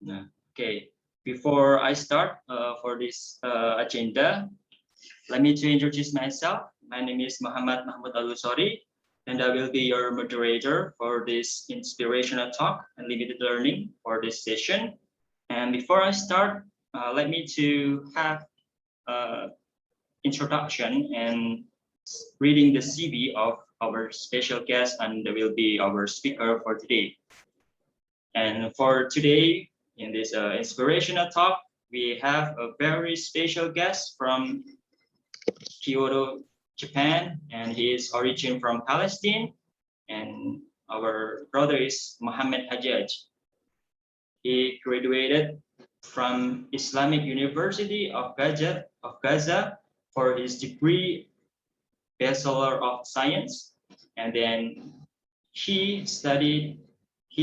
No. Okay, before I start for this agenda, let me to introduce myself. My name is Mohammed and I will be your moderator for this inspirational talk and limited learning for this session. And before I start, let me to have introduction and reading the CV of our special guest, and will be our speaker for today. And for today, in this inspirational talk, we have a very special guest from Kyoto, Japan, and he is origin from Palestine. And our brother is Mohammed Hajjaj. He graduated from Islamic University of Gaza for his degree Bachelor of Science, and then he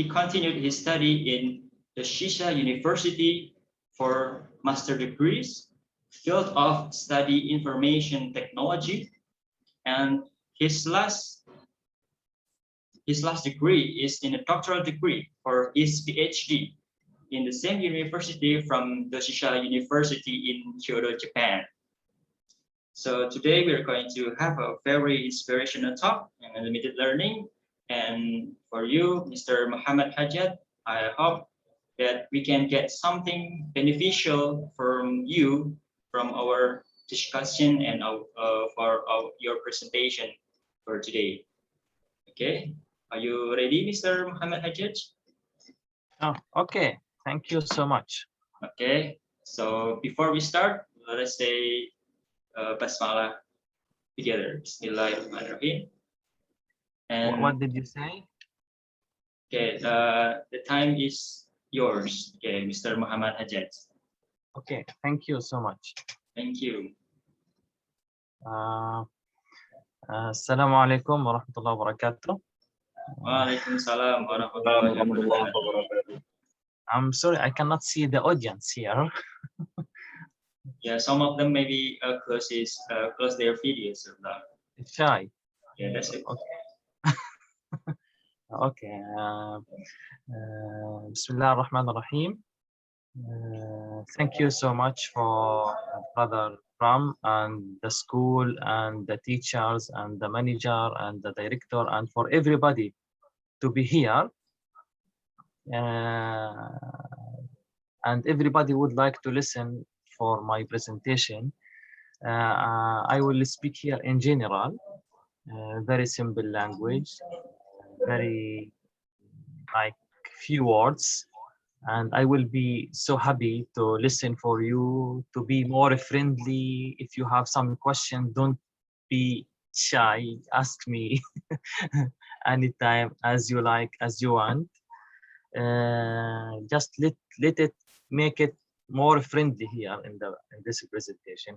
continued his study in Doshisha University for master degrees, field of study information technology, and his last degree is in a doctoral degree for his PhD in the same university from Doshisha University in Kyoto, Japan. So today we're going to have a very inspirational talk and unlimited learning. And for you, Mr. Mohammed Hajjaj, I hope that we can get something beneficial from you from our discussion and for your presentation for today. Okay, are you ready, Mr. Mohammed Hajjaj? Oh, okay, thank you so much. Okay, so before we start, let's say Basmalah together. Bismillahirrahmanirrahim. And what did you say? Okay, the time is yours. Okay, Mr. Mohammed Hajjaj. Okay, thank you so much. Thank you. Assalamu alaikum wa rahmatullahi wa barakatuh. Wa alaikum salam wa rahmatullahi wa barakatuh. I'm sorry, I cannot see the audience here. Yeah, some of them maybe close their videos or not. It's shy. Yeah, that's it. Okay. Okay. Bismillah ar-Rahman ar-Rahim. Thank you so much for Brother Ram and the school and the teachers and the manager and the director and for everybody to be here. And everybody would like to listen for my presentation. I will speak here in general, very simple language, very like few words, and I will be so happy to listen for you, to be more friendly. If you have some question, don't be shy, ask me anytime as you like, as you want. Just let it make it more friendly here in this presentation.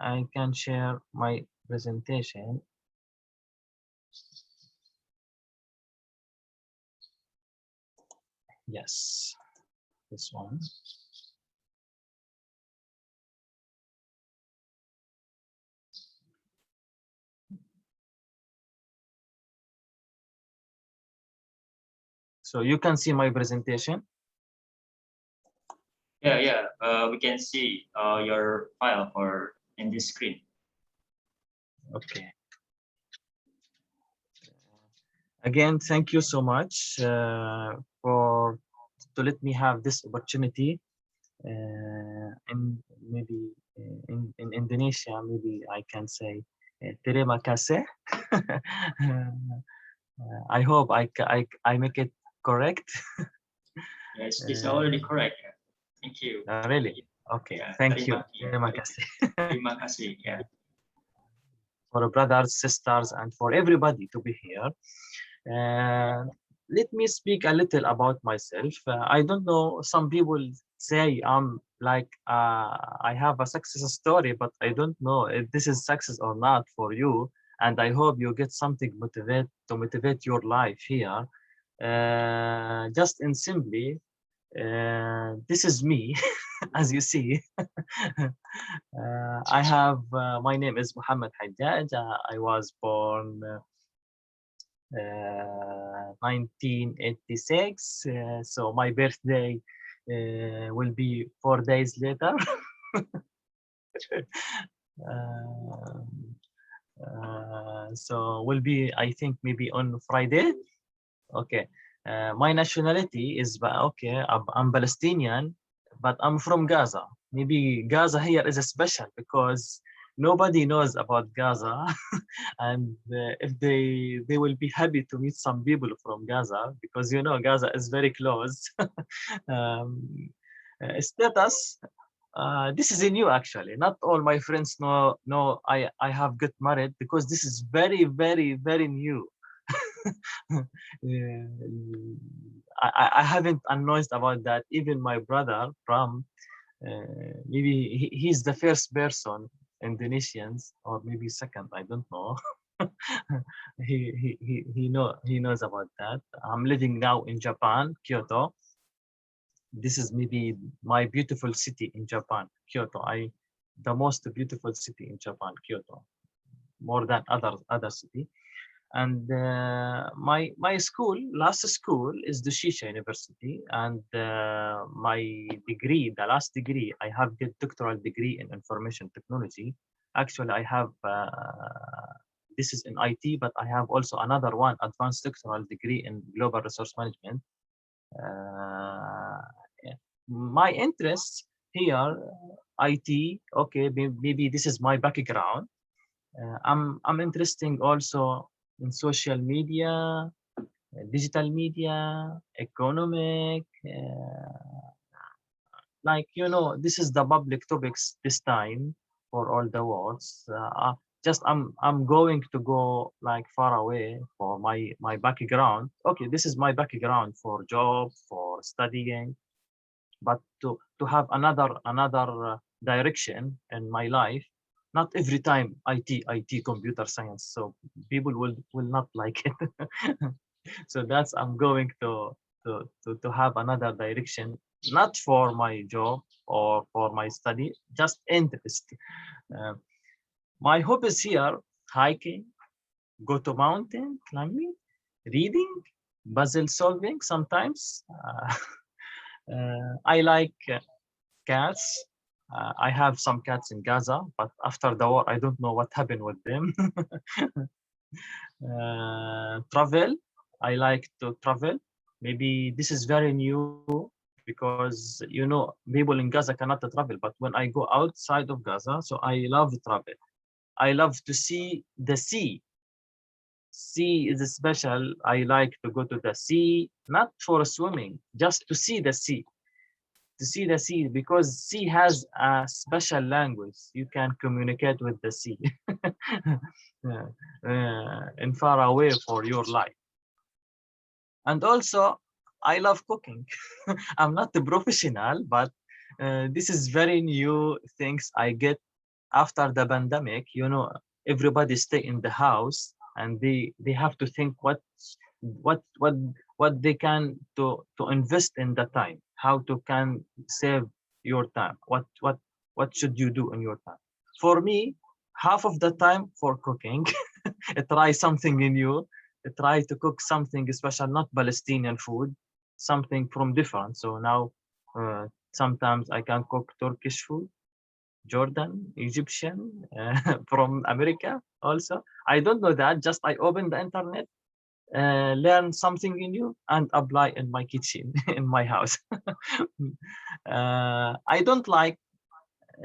I can share my presentation. Yes, this one. So you can see my presentation. Yeah. We can see your file in this screen. Okay. Again, thank you so much to let me have this opportunity. In Indonesia, maybe I can say terima kasih. I hope I make it correct. Yes, it's already correct. Thank you. Really? Okay. Yeah, thank you. Terima kasih. Terima kasih. Yeah. For brothers, sisters, and for everybody to be here. Let me speak a little about myself. I don't know, some people say I'm like I have a success story, but I don't know if this is success or not for you. And I hope you get something to motivate your life here. Just in simply, This is me, as you see. My name is Mohammed Hajjaj. I was born 1986. So my birthday will be 4 days later. So will be, I think, maybe on Friday. Okay. My nationality is okay. I'm Palestinian, but I'm from Gaza. Maybe Gaza here is a special because nobody knows about Gaza, and if they will be happy to meet some people from Gaza because Gaza is very close. um, Status. This is a new actually. Not all my friends know I have got married because this is very very very new. Yeah, I haven't announced about that. Even my brother from maybe he's the first person Indonesians or maybe second. I don't know. He knows about that. I'm living now in Japan, Kyoto. This is maybe my beautiful city in Japan, Kyoto. The most beautiful city in Japan, Kyoto, more than other city. And last school is Doshisha University, and my degree, the last degree, I have get doctoral degree in information technology. Actually, I have this is in IT, but I have also another one, advanced doctoral degree in global resource management. Yeah. My interests here, IT. Okay, maybe this is my background. I'm interested also in social media, digital media, economic, this is the public topics this time for all the words. Just I'm going to go like far away for my background. Okay, this is my background for job, for studying, but to have another direction in my life. Not every time IT computer science, so people will not like it. So that's I'm going to have another direction, not for my job or for my study, just interest. uh, my hobbies here: hiking, go to mountain climbing, reading, puzzle solving sometimes. I like cats. I have some cats in Gaza, but after the war, I don't know what happened with them. Travel. I like to travel. Maybe this is very new because people in Gaza cannot travel. But when I go outside of Gaza, so I love travel. I love to see the sea. Sea is special. I like to go to the sea, not for swimming, just to see the sea, because sea has a special language. You can communicate with the sea and far away for your life. And also, I love cooking. I'm not a professional, but this is very new things I get after the pandemic. Everybody stay in the house and they have to think what what what they can to invest in the time, how to can save your time, what should you do in your time. For me, half of the time for cooking. Try something new, try to cook something special, not Palestinian food, something from different. So now sometimes I can cook Turkish food, Jordan, Egyptian, from America also. I don't know that, just I open the internet, learn something new and apply in my kitchen, in my house. I don't like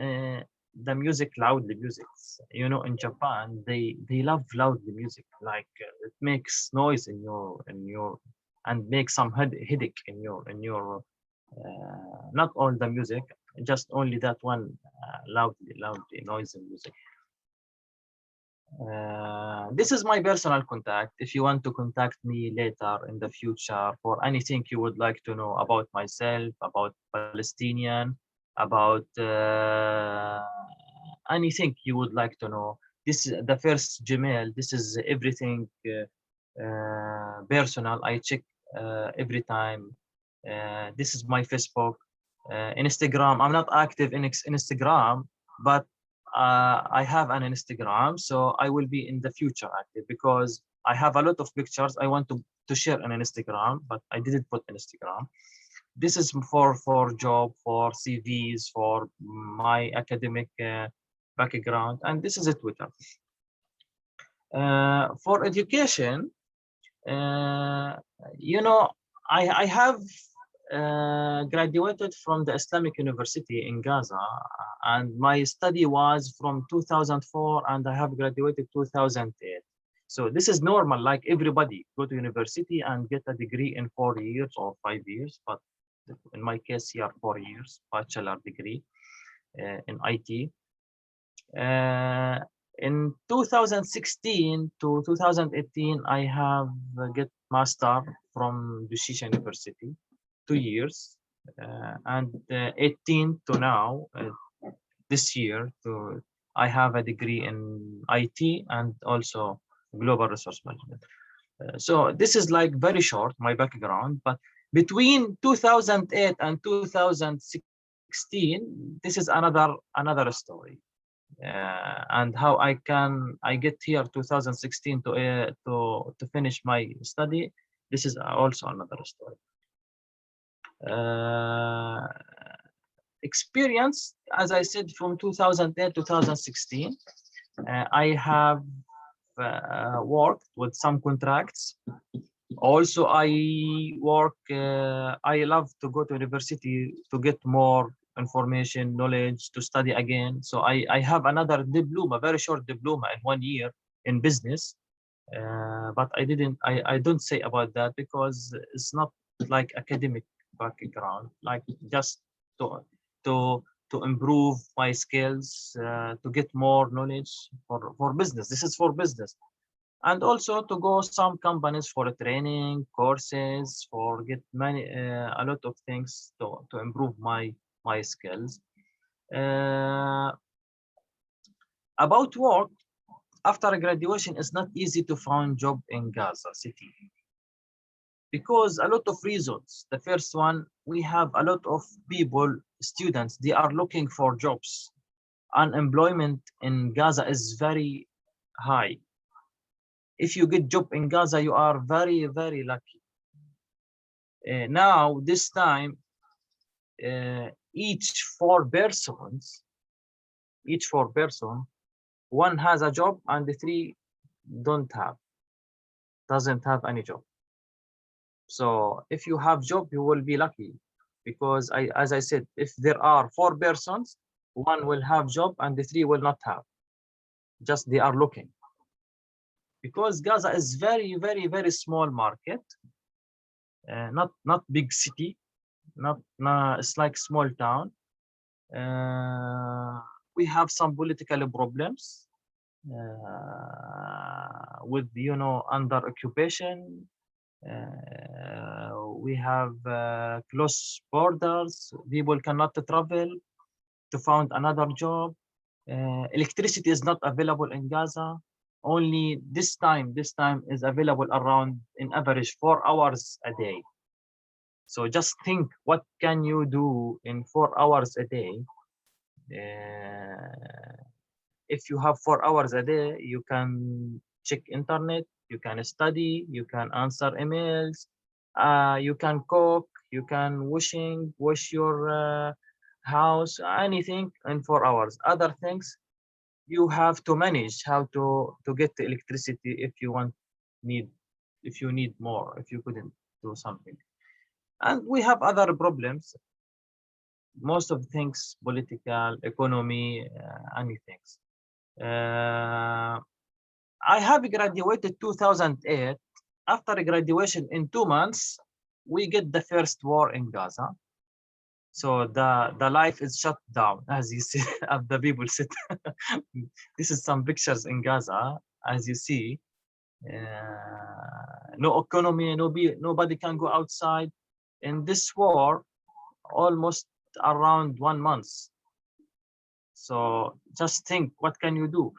uh, the music, loudly music. In Japan, they love loudly music, like it makes noise in your and makes some headache in your not all the music, just only that one loudly noisy music. This is my personal contact. If you want to contact me later in the future for anything you would like to know about myself, about Palestinian, about anything you would like to know. This is the first Gmail. This is everything personal. I check every time. This is my Facebook, Instagram. I'm not active in Instagram, but I have an Instagram, so I will be in the future active because I have a lot of pictures I want to share on Instagram, but I didn't put Instagram. This is for job, for CVs, for my academic background, and this is a Twitter. For education, you know, I have graduated from the Islamic University in Gaza, and my study was from 2004, and I have graduated 2008. So this is normal, like everybody go to university and get a degree in 4 years or 5 years, but in my case here 4 years, bachelor degree in IT. In 2016 to 2018, I have get master from Doshisha University, 2 years, and 18 to now, this year, I have a degree in IT and also global resource management. So this is like very short, my background, but between 2008 and 2016, this is another story. And how I get here 2016 to finish my study. This is also another story. Experience, as I said, from 2008 to 2016, I have worked with some contracts. Also, I love to go to university to get more information, knowledge, to study again. So I have another diploma, very short diploma in 1 year in business. But I don't say about that because it's not like academic background, like just to improve my skills, to get more knowledge for business. This is for business. And also to go some companies for training, courses, for get many a lot of things to improve my skills. About work, after graduation, it's not easy to find job in Gaza city because a lot of reasons. The first one, we have a lot of people, students, they are looking for jobs. Unemployment in Gaza is very high. If you get job in Gaza, you are very, very lucky. Now, this time, each four persons, one has a job and the three doesn't have any job. So if you have job, you will be lucky because as I said, if there are 4 persons, one will have job and the 3 will not have. Just they are looking. Because Gaza is very, very, very small market, not big city, not it's like small town. We have some political problems with under occupation. We have close borders. People cannot travel to find another job. Electricity is not available in Gaza. Only this time is available around in average 4 hours a day. So just think, what can you do in 4 hours a day? If you have 4 hours a day, you can check internet, you can study, you can answer emails, you can cook, you can wash your house, anything in 4 hours. Other things, you have to manage how to get the electricity if you need more, if you couldn't do something. And we have other problems, most of the things, political, economy, anything. I have graduated 2008. After graduation, in 2 months, we get the first war in Gaza. So the life is shut down, as you see, as the people sit. This is some pictures in Gaza, as you see. No economy, nobody can go outside. In this war, almost around 1 month. So just think, what can you do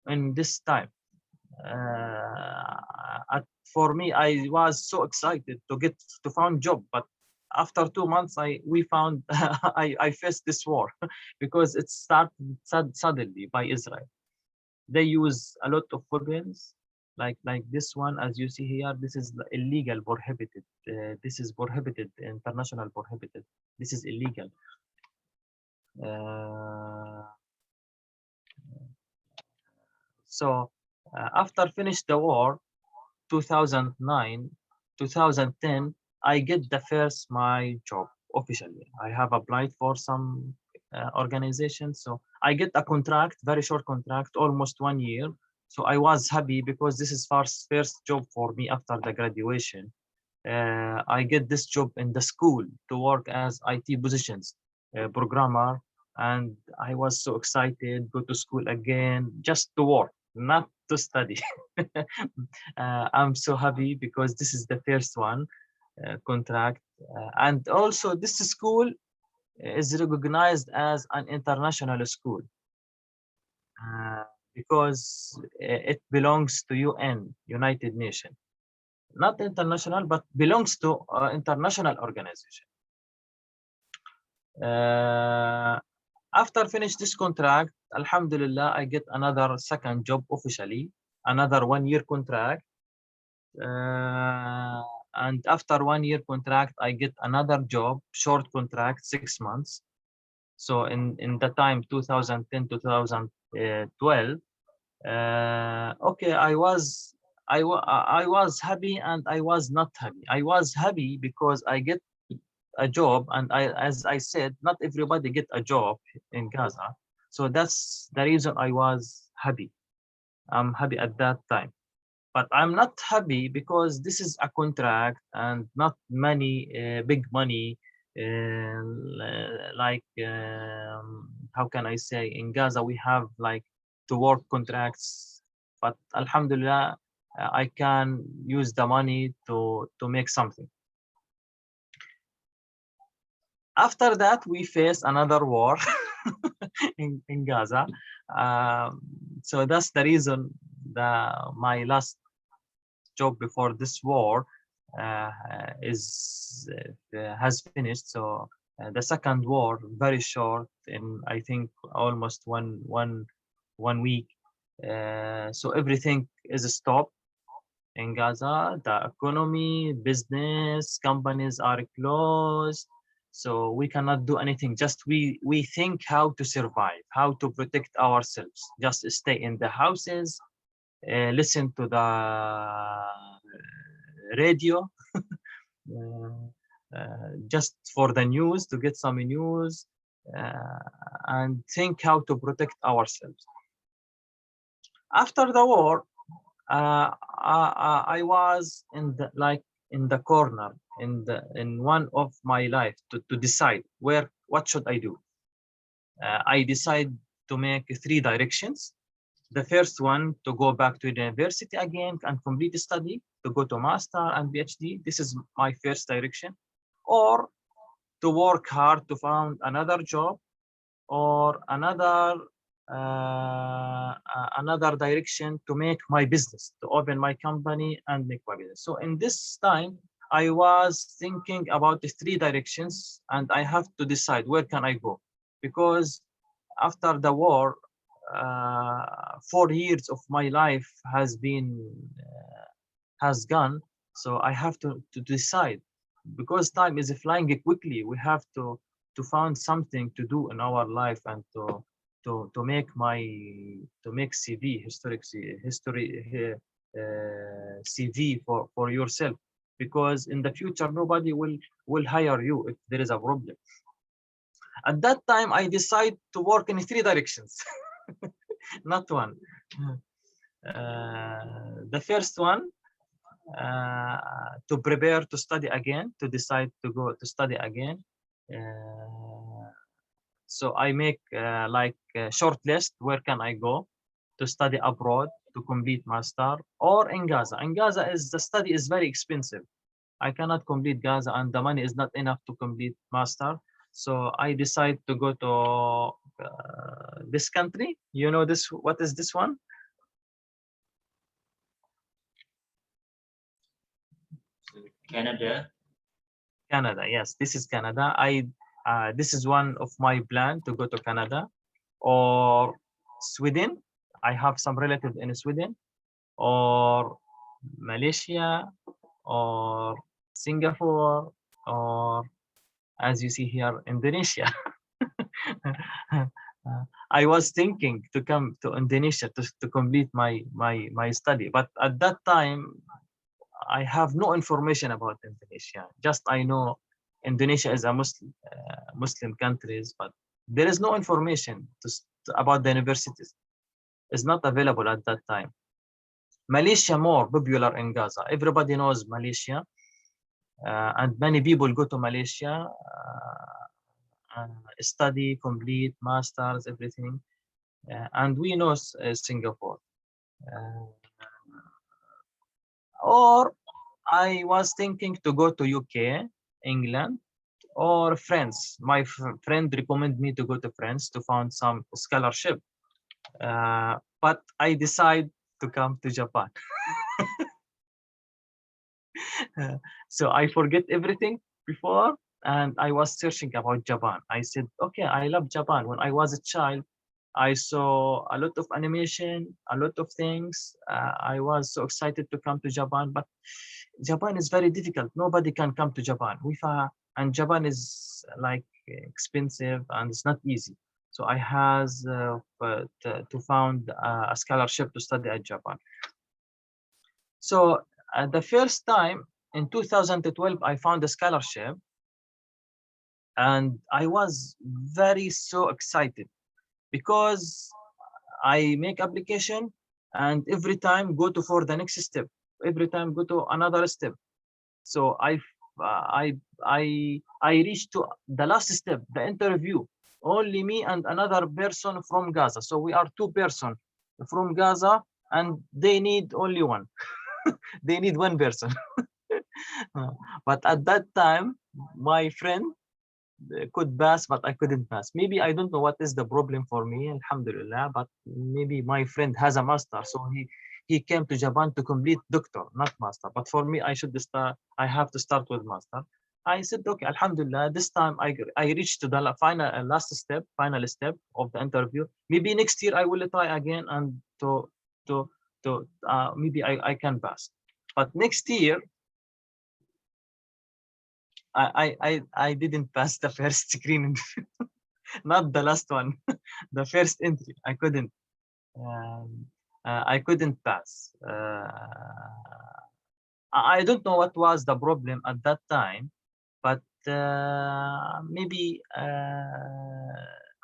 in this time? For me, I was so excited to find job, but after 2 months, we found I faced this war because it started suddenly by Israel. They use a lot of weapons, like this one, as you see here. This is illegal, prohibited. This is prohibited, international prohibited. This is illegal. Uh, so after finish the war, 2009, 2010, I get the first my job officially. I have applied for some organization, so I get a contract, very short contract, almost 1 year. So I was happy because this is first job for me after the graduation. I get this job in the school to work as IT positions, programmer, and I was so excited, go to school again, just to work, not to study. I'm so happy because this is the first one contract, and also this school is recognized as an international school uh, because it belongs to UN, United Nations, not international, but belongs to international organization. After finish this contract, Alhamdulillah, I get another second job officially, another 1 year contract. And after 1 year contract, I get another job, short contract, 6 months. So in the time 2010 2012, okay, I was happy and I was not happy. I was happy because I get a job, and as I said, not everybody get a job in Gaza. So that's the reason I was happy. I'm happy at that time. But I'm not happy because this is a contract and not money, big money, like how can I say, in Gaza we have like to work contracts, but Alhamdulillah, I can use the money to make something. After that, we face another war in Gaza. So that's the reason that my last job before this war has finished. So the second war, very short, in I think almost one week. So everything is stopped in Gaza. The economy, business, companies are closed. So we cannot do anything. Just we think how to survive, how to protect ourselves. Just stay in the houses, listen to the radio, just for the news, to get some news, and think how to protect ourselves. After the war, I was in the corner in one of my life to decide what should I do. I decide to make 3 directions. The first one, to go back to the university again and complete study, to go to master and PhD. This is my first direction. Or to work hard to find another job, or another direction to make my business, to open my company and make my business. So in this time, I was thinking about the 3 directions, and I have to decide where can I go, because after the war, 4 years of my life has gone. So I have to decide, because time is flying quickly. We have to find something to do in our life, and to make CV, history CV for yourself, because in the future nobody will hire you if there is a problem. At that time, I decide to work in 3 directions, not one. The first one, to prepare to study again, to decide to go to study again. So I make like a short list, where can I go to study abroad, to complete master, or in Gaza. In Gaza, the study is very expensive. I cannot complete Gaza, and the money is not enough to complete master. So I decide to go to this country. You know this? What is this one? Canada. Canada. Yes, this is Canada. This is one of my plan to go to Canada or Sweden. I have some relatives in Sweden, or Malaysia, or Singapore, or as you see here, Indonesia. I was thinking to come to Indonesia to complete my study, but at that time I have no information about Indonesia. Just I know Indonesia is a Muslim countries, but there is no information about the universities. It's not available at that time. Malaysia more popular in Gaza. Everybody knows Malaysia, and many people go to Malaysia, study, complete masters, everything. And we know Singapore. Or I was thinking to go to UK, England, or France. My friend recommended me to go to France to find some scholarship. But I decided to come to Japan. So I forget everything before, and I was searching about Japan. I said, okay, I love Japan. When I was a child, I saw a lot of animation, a lot of things. I was so excited to come to Japan, but Japan is very difficult. Nobody can come to Japan. And Japan is like expensive and it's not easy. So I has to found a scholarship to study at Japan. So the first time in 2012, I found a scholarship, and I was very so excited because I make application and every time go to for the next step, every time go to another step. So I reached to the last step, the interview. Only me and another person from Gaza. So we are two person from Gaza, and they need only one. They need one person. But at that time, my friend could pass, but I couldn't pass. Maybe I don't know what is the problem for me, alhamdulillah, but maybe my friend has a master, so he came to Japan to complete doctor, not master. But for me, I have to start with master. I said, okay, alhamdulillah, this time I reached to the final step of the interview. Maybe next year I will try again, and maybe I can pass. But next year, I didn't pass the first screen, not the last one, the first entry. I couldn't pass. I don't know what was the problem at that time, but maybe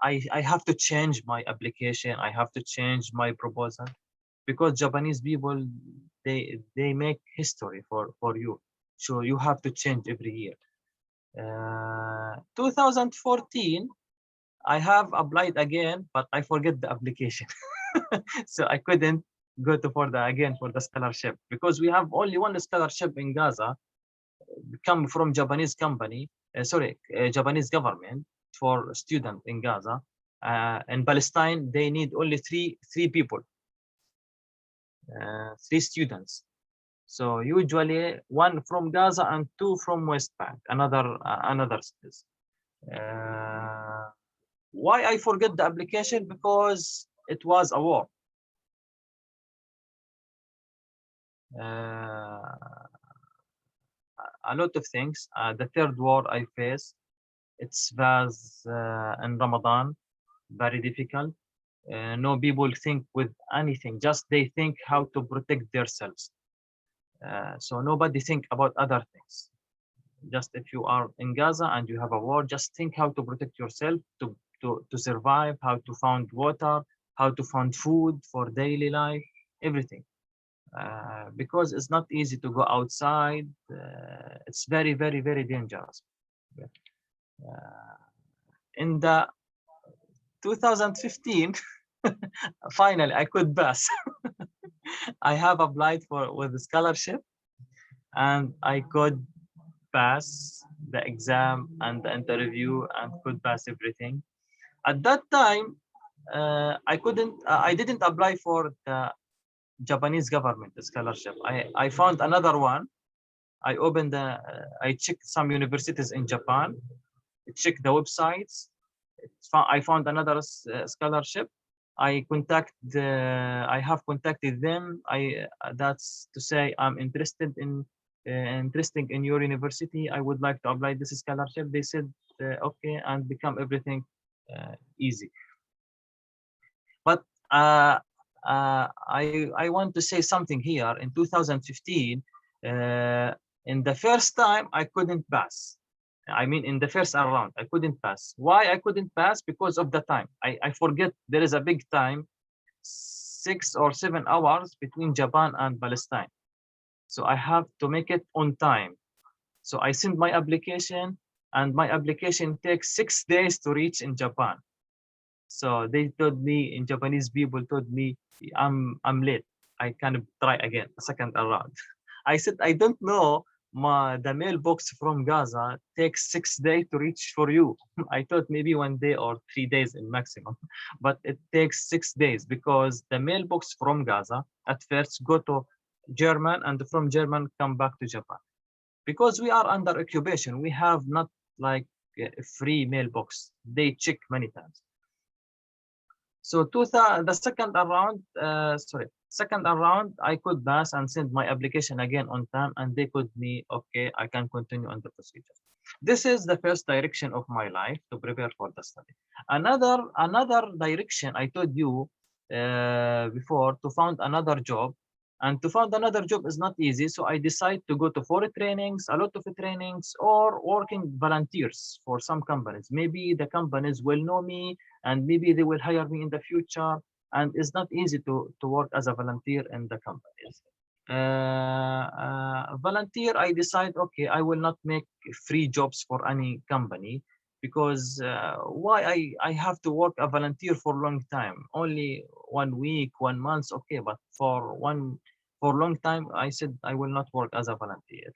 I have to change my application. I have to change my proposal, because Japanese people, they make history for you, so you have to change every year. 2014, I have applied again, but I forget the application. So I couldn't go to for the scholarship, because we have only one scholarship in Gaza, come from Japanese company, Japanese government, for student in Gaza. In Palestine, they need only three people, three students. So usually one from Gaza and two from West Bank, another cities. Why I forget the application? Because it was a war. A lot of things. The third war I faced, it was in Ramadan, very difficult. No people think with anything, just they think how to protect themselves. So nobody think about other things. Just if you are in Gaza and you have a war, just think how to protect yourself, to survive, how to find water, how to find food for daily life, everything. Because it's not easy to go outside. It's very, very, very dangerous. In the 2015, finally I could pass. I have applied with the scholarship, and I could pass the exam and the interview and could pass everything. At that time, I didn't apply for the Japanese government scholarship. I found another one. I opened I checked some universities in Japan, check the websites. I found another scholarship. I have contacted them. That's to say I'm interested in your university. I would like to apply this scholarship. They said okay, and become everything easy. But I want to say something here. In 2015, in the first time I couldn't pass. I mean, in the first round, I couldn't pass. Why I couldn't pass? Because of the time. I forget there is a big time, 6 or 7 hours between Japan and Palestine. So I have to make it on time. So I sent my application, and my application takes 6 days to reach in Japan. So they told me, in Japanese people told me, I'm late. I can try again, a second round. I said, I don't know. The mailbox from Gaza takes 6 days to reach for you. I thought maybe 1 day or 3 days in maximum, but it takes 6 days because the mailbox from Gaza at first go to German, and from German come back to Japan. Because we are under occupation, we have not like a free mailbox. They check many times. So the second round, I could pass and send my application again on time, and they could me, okay, I can continue on the procedure. This is the first direction of my life to prepare for the study. Another direction I told you before, to find another job. And to find another job is not easy, so I decide to go to 4 trainings, a lot of trainings, or working volunteers for some companies. Maybe the companies will know me, and maybe they will hire me in the future. And it's not easy to work as a volunteer in the companies. Volunteer, I decide, okay, I will not make free jobs for any company, because why I have to work a volunteer for a long time? Only 1 week, 1 month, okay, but for a long time, I said I will not work as a volunteer.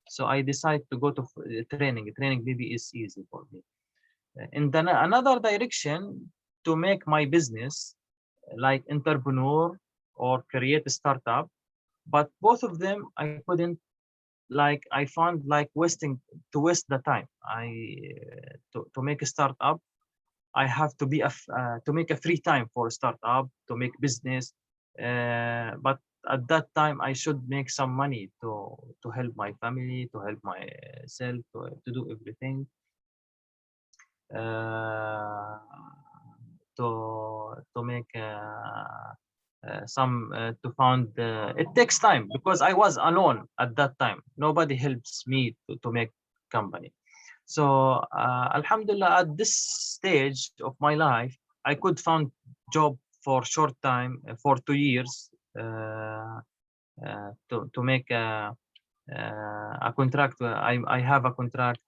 So I decide to go to training. Training maybe is easy for me. In another direction, to make my business, like entrepreneur or create a startup, but both of them I couldn't, like I found like waste the time. To make a startup, I have to be to make a free time for a startup, to make business, but at that time I should make some money to help my family, to help myself, to do everything. To make to found it takes time, because I was alone at that time. Nobody helps me to make company. So alhamdulillah, at this stage of my life, I could find job for short time, for 2 years, to make a contract. I have a contract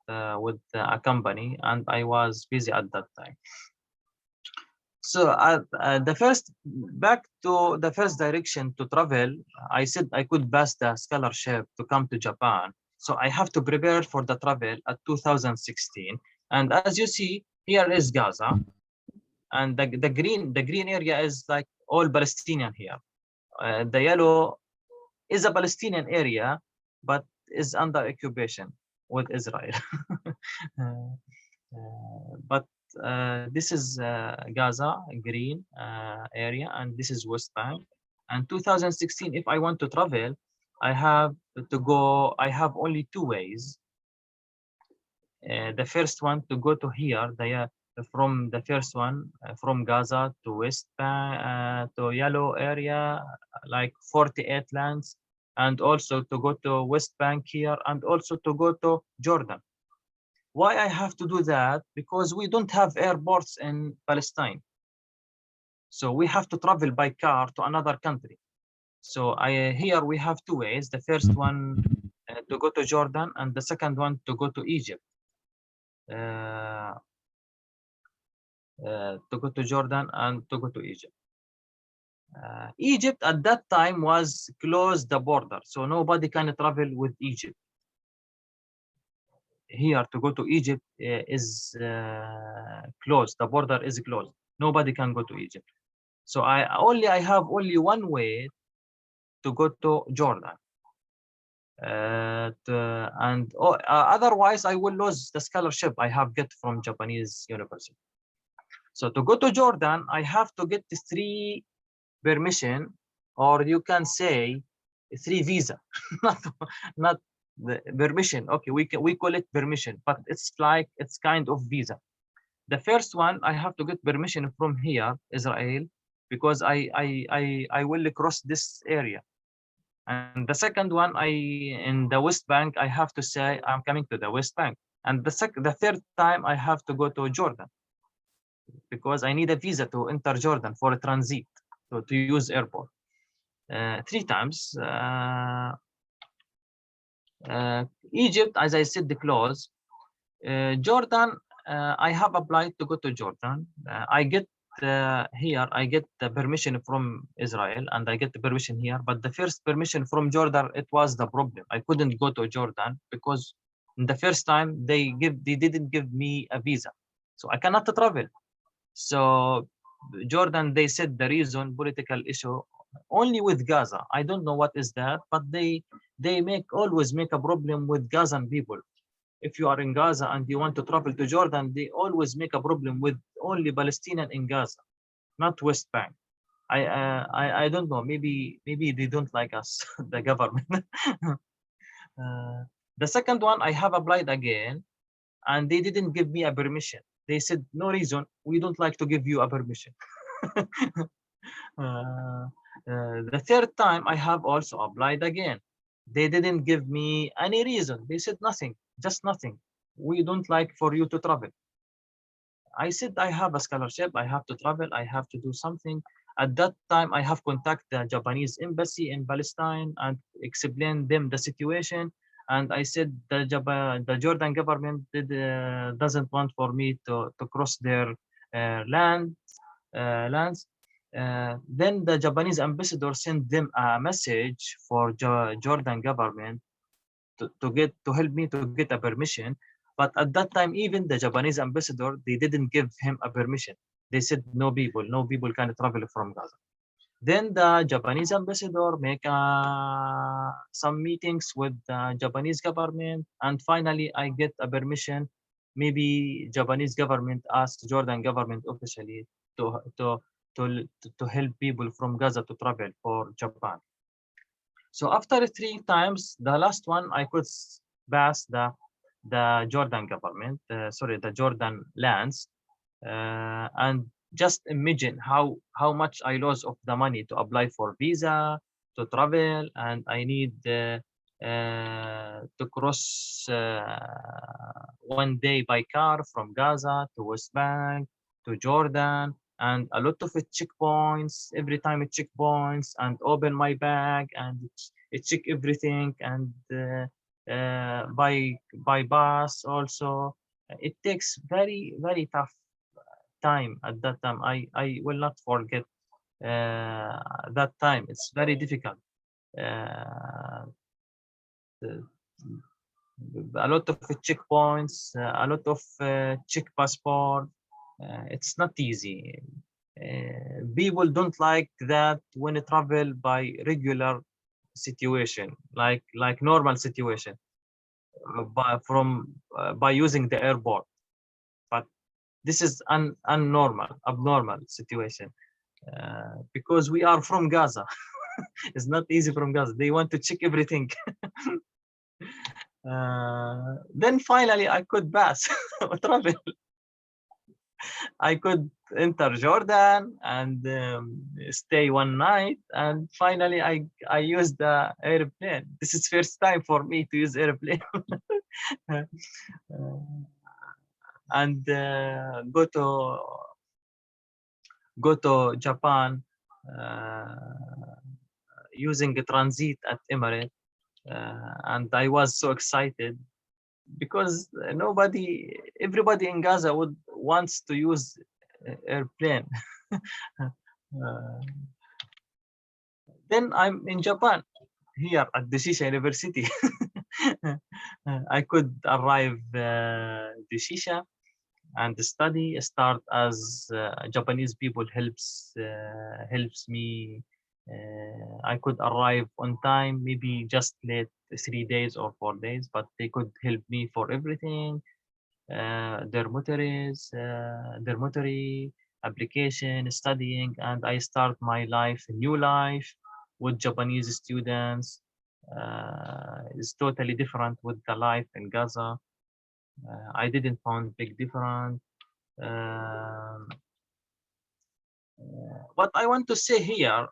with a company, and I was busy at that time. So back to the first direction, to travel, I said I could pass the scholarship to come to Japan. So I have to prepare for the travel at 2016. And as you see, here is Gaza. And the green area is like all Palestinian here. The yellow is a Palestinian area, but is under occupation with Israel. But this is Gaza, green area, and this is West Bank. And 2016, if I want to travel, I have to go. I have only 2 ways. The first one, to go to here, from the first one, from Gaza to West Bank, to yellow area, like 48 lands, and also to go to West Bank here, and also to go to Jordan. Why I have to do that? Because we don't have airports in Palestine. So we have to travel by car to another country. So here we have 2 ways. The first one to go to Jordan, and the second one to go to Egypt. To go to Jordan and to go to Egypt. Egypt at that time was closed the border, so nobody can travel with Egypt. Here to go to Egypt is closed. The border is closed. Nobody can go to Egypt. So I have only 1 way to go to Jordan. Otherwise I will lose the scholarship I have get from Japanese university. So to go to Jordan, I have to get 3 permission, or you can say 3 visa, not not the permission. Okay, we call it permission, but it's kind of visa. The first one, I have to get permission from here, Israel, because I will cross this area. And the second one, in the West Bank, I have to say I'm coming to the West Bank. And the third time, I have to go to Jordan because I need a visa to enter Jordan for a transit, to use airport. 3 times. Egypt, as I said, the close. Jordan, I have applied to go to Jordan. I get here, I get the permission from Israel, and I get the permission here. But the first permission from Jordan, it was the problem. I couldn't go to Jordan because the first time they didn't give me a visa, so I cannot travel. So Jordan, they said the reason political issue only with Gaza. I don't know what is that, but they always make a problem with Gazan people. If you are in Gaza and you want to travel to Jordan, they always make a problem with only Palestinian in Gaza, not West Bank. I don't know. Maybe they don't like us, the government. The second one, I have applied again, and they didn't give me a permission. They said no reason. We don't like to give you a permission. The third time, I have also applied again. They didn't give me any reason. They said nothing, just nothing. We don't like for you to travel. I said I have a scholarship. I have to travel. I have to do something. At that time, I have contacted the Japanese embassy in Palestine and explained them the situation. And I said the Jordan government doesn't want for me to cross their lands. Then the Japanese ambassador sent them a message for Jordan government to help me to get a permission. But at that time, even the Japanese ambassador, they didn't give him a permission. They said no people can travel from Gaza. Then the Japanese ambassador make some meetings with the Japanese government, and finally I get a permission. Maybe Japanese government asked Jordan government officially to help people from Gaza to travel for Japan. So after 3 times, the last one I could pass the Jordan government, the Jordan lands, and just imagine how much I lost of the money to apply for visa, to travel, and I need to cross 1 day by car from Gaza to West Bank to Jordan, and a lot of checkpoints. Every time it checkpoints, and open my bag and it check everything, and by bus also. It takes very tough time. At that time, I will not forget that time. It's very difficult. A lot of checkpoints, a lot of check passport. It's not easy. People don't like that when you travel by regular situation, like normal situation, by using the airport. But this is abnormal situation, because we are from Gaza. It's not easy from Gaza. They want to check everything. Then finally I could pass travel. I could enter Jordan and stay 1 night, and finally I used the airplane. This is first time for me to use airplane. And go to Japan using a transit at Emirates, and I was so excited because everybody in Gaza wants to use airplane. Then I'm in Japan, here at Doshisha University. I could arrive Doshisha and start as Japanese people helps me I could arrive on time, maybe just late 3 days or 4 days, but they could help me for everything. Dormitory, application, studying, and I start my life, new life with Japanese students. It's totally different with the life in Gaza. I didn't find big difference. Um, what I want to say here,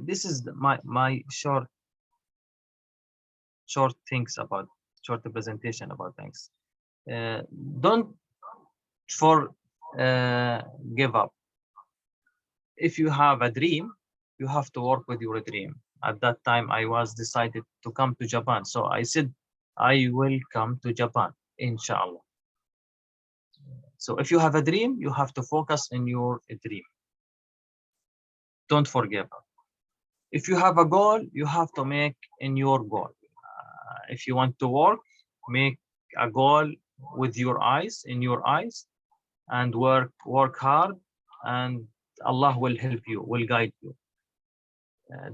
this is my short things about short presentation about things. Uh, don't for give up. If you have a dream, you have to work with your dream. At that time, I was decided to come to Japan, so I said I will come to Japan, inshallah. So if you have a dream, you have to focus on your dream. Don't forget. If you have a goal, you have to make in your goal. If you want to work, make a goal with your eyes, in your eyes, and work hard, and Allah will help you, will guide you.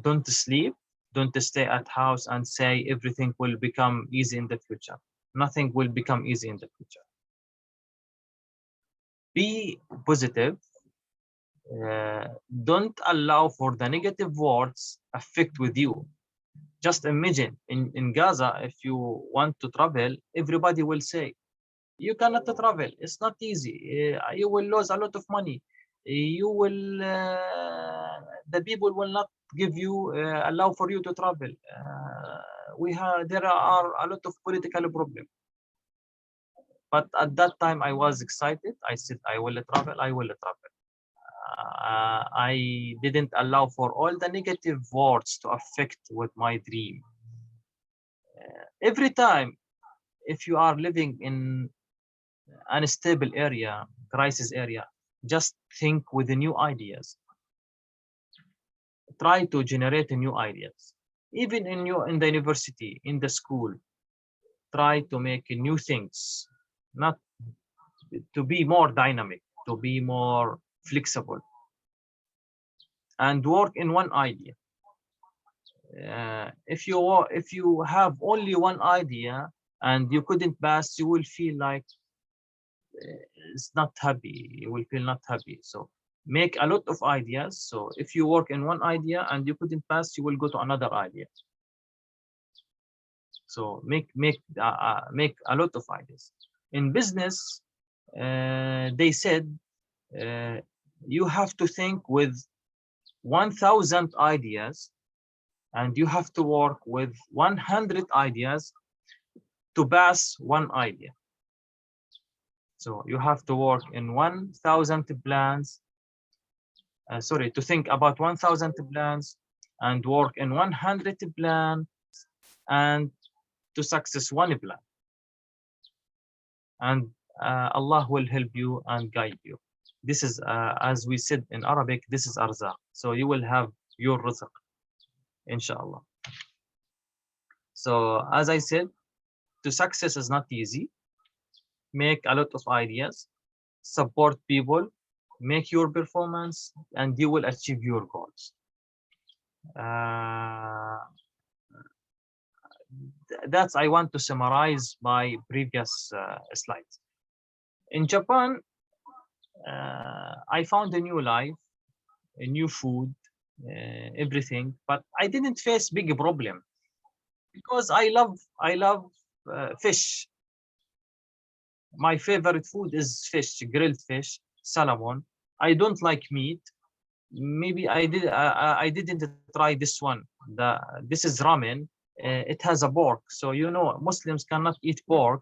Don't sleep, don't stay at house and say everything will become easy in the future. Nothing will become easy in the future. Be positive. Don't allow for the negative words affect with you. Just imagine in Gaza, if you want to travel, everybody will say, you cannot travel. It's not easy. You will lose a lot of money. You will, the people will not give you, allow for you to travel. There are a lot of political problems. But at that time, I was excited. I said, I will travel. I will travel. I didn't allow for all the negative words to affect with my dream. Every time, if you are living in unstable area, crisis area, just think with the new ideas. Try to generate new ideas. Even in the university, in the school, try to make new things, not to be more dynamic, to be more flexible, and work in one idea. If you have only one idea and you couldn't pass, you will feel like it's not happy. You will feel not happy. So make a lot of ideas. So if you work in one idea and you couldn't pass, you will go to another idea. So make a lot of ideas. In business, they said you have to think with 1,000 ideas, and you have to work with 100 ideas to pass one idea. So you have to work in 1,000 plans, to think about 1,000 plans and work in 100 plans and to success one plan. And Allah will help you and guide you. This is, as we said in Arabic, this is arzaq. So you will have your rizq, inshallah. So as I said, to success is not easy. Make a lot of ideas, support people, make your performance, and you will achieve your goals. That's I want to summarize my previous slides. In Japan, I found a new life, a new food, everything, but I didn't face big problem because I love fish. My favorite food is fish, grilled fish, salmon. I don't like meat. Maybe I didn't try this one. This is ramen. It has a pork, so you know Muslims cannot eat pork.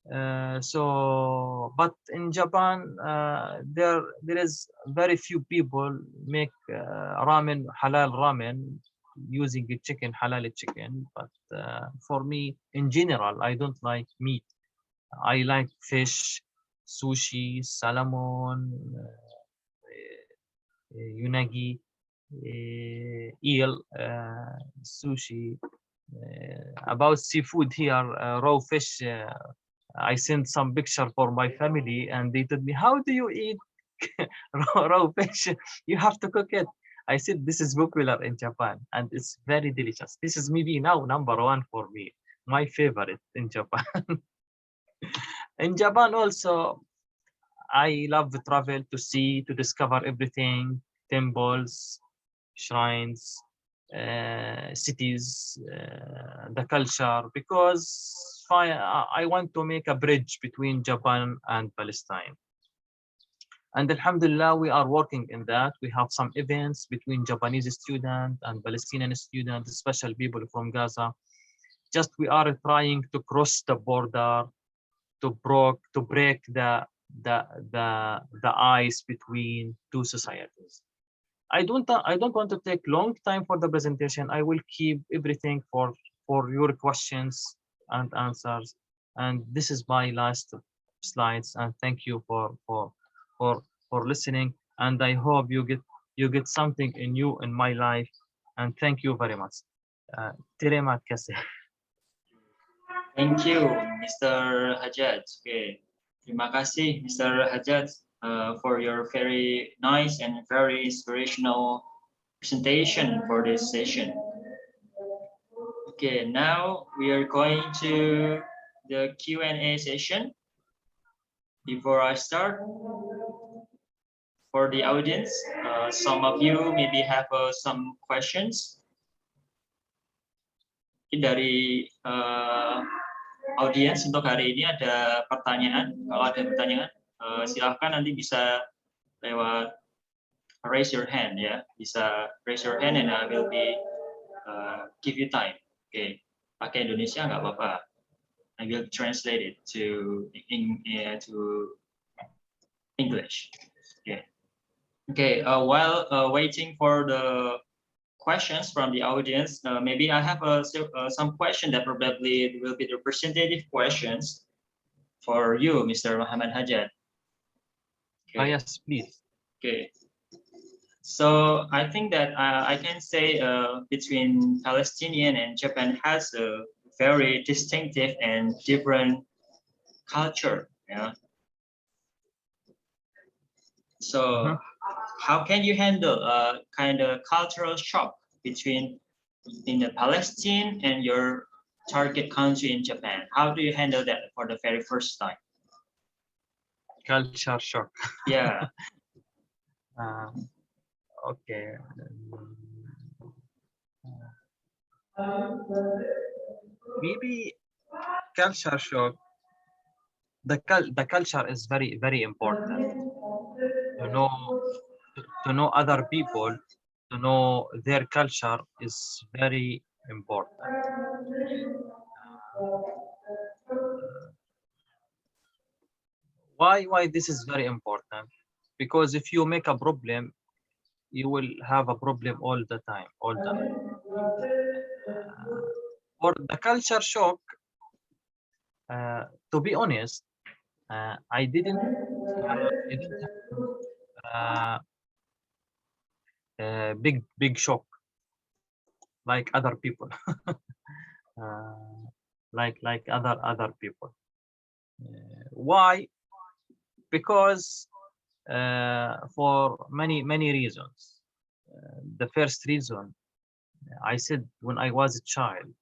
But in Japan, there is very few people make ramen, halal ramen, using the chicken, halal chicken. But for me, in general, I don't like meat. I like fish, sushi, salmon, unagi, eel, sushi. About seafood here, raw fish. I sent some picture for my family, and they told me, "How do you eat raw fish. You have to cook it. I said this is popular in Japan and it's very delicious. This is maybe now number one for me, my favorite in Japan. In Japan also, I love to travel to see, to discover everything, temples, shrines, cities, the culture, because I want to make a bridge between Japan and Palestine. And Alhamdulillah, we are working in that. We have some events between Japanese students and Palestinian students, special people from Gaza. Just we are trying to cross the border to break the ice between two societies. I don't want to take long time for the presentation. I will keep everything for your questions and answers. And this is my last slides. And thank you for listening. And I hope you get something new in my life. And thank you very much. Terima kasih. Thank you, Mr. Hajjaj. Okay. Terima kasih, Mr. Hajjaj, for your very nice and very inspirational presentation for this session. Okay, now we are going to the Q&A session. Before I start, for the audience, some of you maybe have some questions. Dari audiens untuk hari ini ada pertanyaan. Kalau ada pertanyaan, silahkan nanti bisa lewat raise your hand ya. Bisa raise your hand and I will be give you time. Okay, pakai Indonesia nggak apa-apa. I will translate it to English. Okay. Okay. While waiting for the questions from the audience, maybe I have some question that probably will be the representative questions for you, Mr. Mohammed Hajjaj. Okay. Yes, please. Okay. So I think that I can say between Palestinian and Japan has a very distinctive and different culture. Yeah. So how can you handle a kind of cultural shock between in the Palestine and your target country in Japan? How do you handle that for the very first time? Culture shock. Yeah. Okay. Maybe culture shock. The culture is very important. To know other people, to know their culture is very important. Why this is very important? Because if you make a problem, you will have a problem all the time. For the culture shock, to be honest, I didn't have big shock like other people, like other people. Why? Because for many reasons. The first reason, I said when I was a child,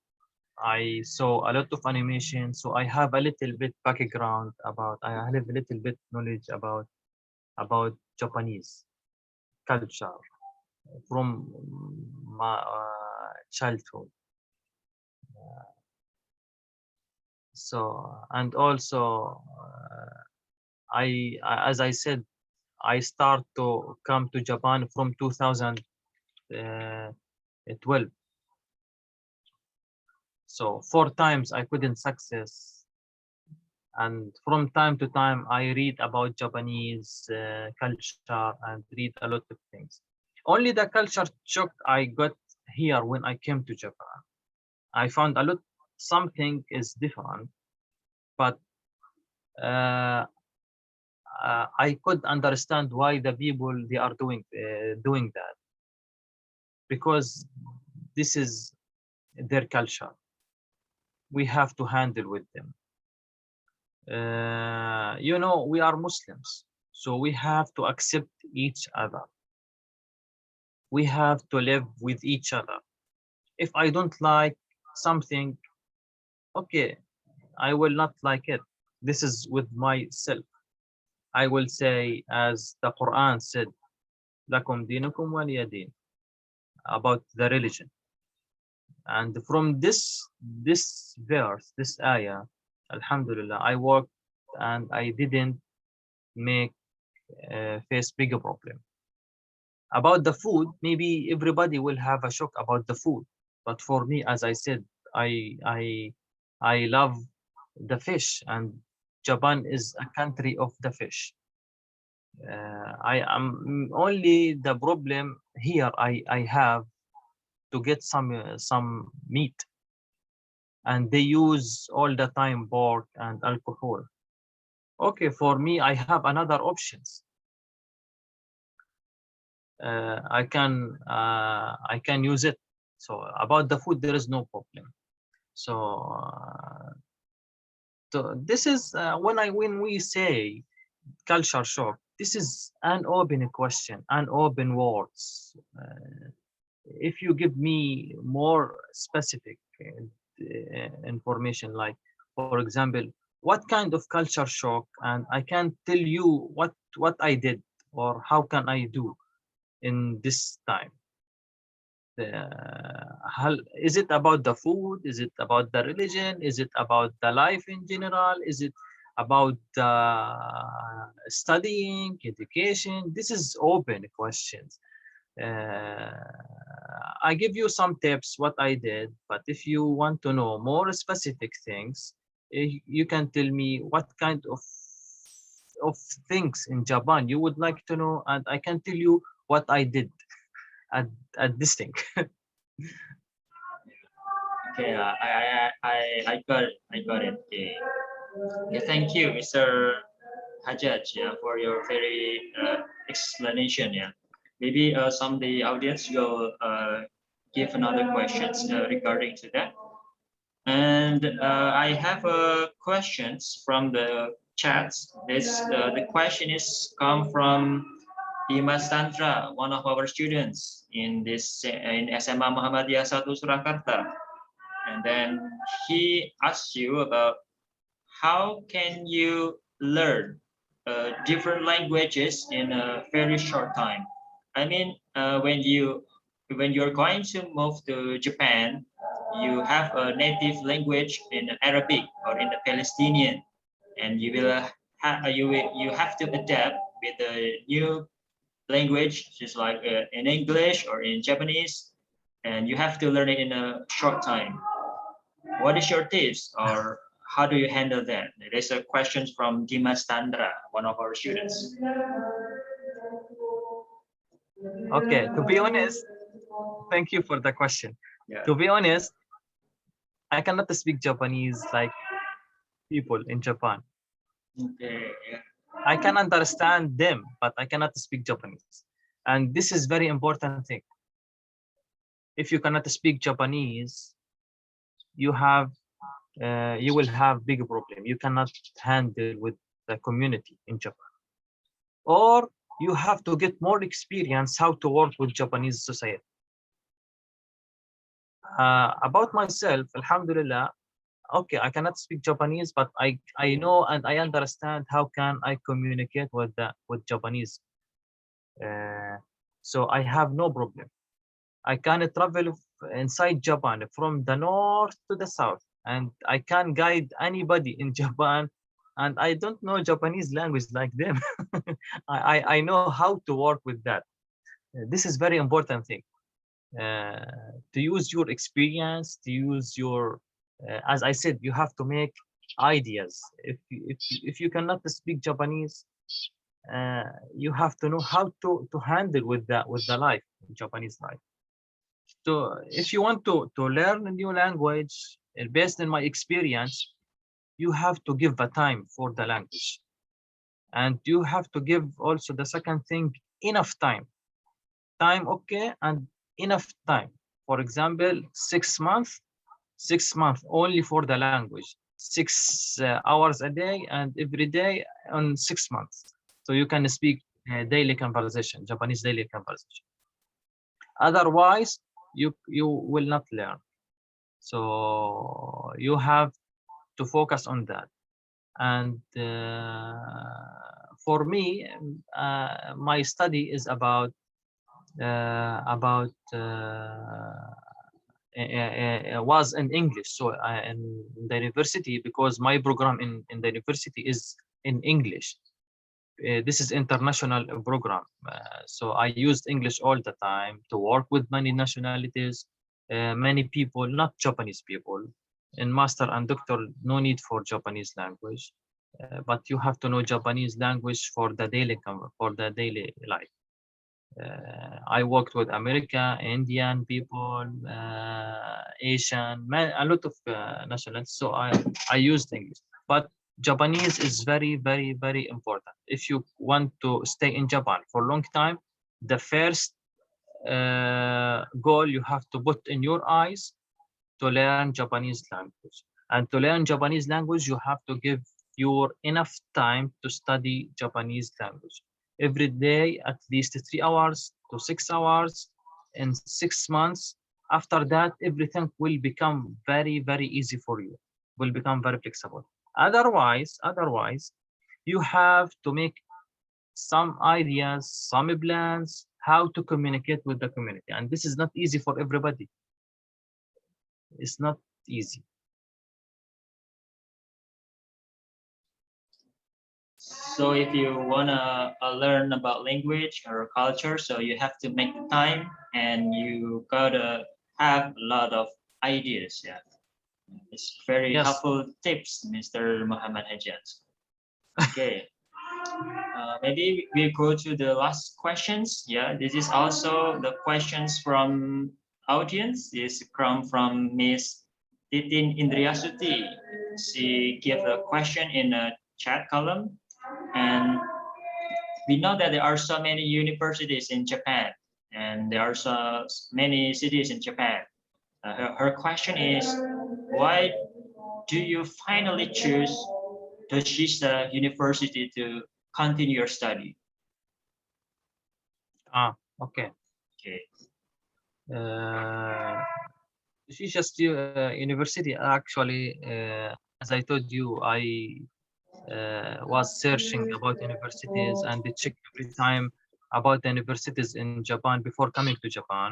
I saw a lot of animation, so I have a little bit background about. I have a little bit knowledge about Japanese culture from my childhood. So and also, as I said, I start to come to Japan from 2012. So 4 times I couldn't success, and from time to time I read about Japanese culture and read a lot of things. Only the culture shock I got here when I came to Japan. I found a lot something is different, but I could understand why the people they are doing that, because this is their culture. We have to handle with them. We are Muslims, So we have to accept each other. We have to live with each other. If I don't like something, okay, I will not like it. This is with myself. I will say, as the Quran said, "Lakum dinukum waliya din," about the religion. And from this verse, this ayah, Alhamdulillah, I worked and I didn't make face bigger problem. About the food, maybe everybody will have a shock about the food, but for me, as I said, I love the fish, and Japan is a country of the fish. I am only the problem here. I have to get some meat, and they use all the time pork and alcohol. Okay, for me, I have another options. I can use it. So about the food, there is no problem. So, so this is when we say culture shock, this is an open question, an open words. If you give me more specific information, like for example, what kind of culture shock, and I can tell you what I did or how can I do in this time. Is it about the food? Is it about the religion? Is it about the life in general? Is it about studying, education? This is open questions. I give you some tips what I did, but if you want to know more specific things, you can tell me what kind of things in Japan you would like to know, and I can tell you what I did at this thing. Okay, I got it. Okay. Yeah, thank you, Mr. Hajjaj, yeah, for your very explanation. Yeah, maybe some of the audience will give another questions regarding to that. And I have questions from the chats. This the question is come from Dimas Tantra, one of our students in this in SMA Muhammadiyah 1 Surakarta. And then he asks you about how can you learn different languages in a very short time. I mean, when you're going to move to Japan, you have a native language in Arabic or in the Palestinian, and you have to adapt with a new language, just like in English or in Japanese, and you have to learn it in a short time. What is your tips, or how do you handle that? There's a question from Dimas Tandra, one of our students. Okay, to be honest, thank you for the question. Yeah. To be honest, I cannot speak Japanese like people in Japan. Okay. Yeah. I can understand them, but I cannot speak Japanese. And this is very important thing. If you cannot speak Japanese, you will have big problem. You cannot handle with the community in Japan, or you have to get more experience how to work with Japanese society. About myself, Alhamdulillah, okay, I cannot speak Japanese, but I know and I understand how can I communicate with Japanese. So I have no problem. I can travel inside Japan from the north to the south, and I can guide anybody in Japan. And I don't know Japanese language like them. I know how to work with that. This is very important thing. To use your experience, to use your, as I said, you have to make ideas. If you cannot speak Japanese, you have to know how to handle with the life, Japanese life. So if you want to learn a new language, based on my experience, you have to give the time for the language, and you have to give also the second thing, enough time. Okay, and enough time. For example, 6 months, 6 months only for the language, 6 hours a day, and every day on 6 months. So you can speak daily conversation, Japanese daily conversation. Otherwise, you will not learn. So you have to focus on that. And for me, my study is about was in English. So in the university, because my program in the university is in English. This is international program. So I used English all the time to work with many nationalities, many people, not Japanese people. In master and doctor, no need for Japanese language, but you have to know Japanese language for the daily life. I worked with America, Indian people, Asian, a lot of nationalities. So I used English, but Japanese is very, very, very important. If you want to stay in Japan for a long time, the first goal you have to put in your eyes to learn Japanese language. And to learn Japanese language, you have to give your enough time to study Japanese language. Every day, at least 3 hours to 6 hours in 6 months. After that, everything will become very, very easy for you, will become very flexible. Otherwise, you have to make some ideas, some plans, how to communicate with the community. And this is not easy for everybody. It's not easy. So if you wanna learn about language or culture, so you have to make the time and you gotta have a lot of ideas. Yeah, it's very Yes. helpful tips, Mr. Mohammed Hajjaj. Okay, maybe we go to the last questions. Yeah, this is also the questions from audience. This come from Miss Titin Indriasuti. She gave a question in a chat column. And we know that there are so many universities in Japan, and there are so many cities in Japan. Her question is, why do you finally choose Doshisha University to continue your study? Okay. Okay. Doshisha University, actually, as I told you, I was searching about universities and they check every time about the universities in Japan before coming to Japan.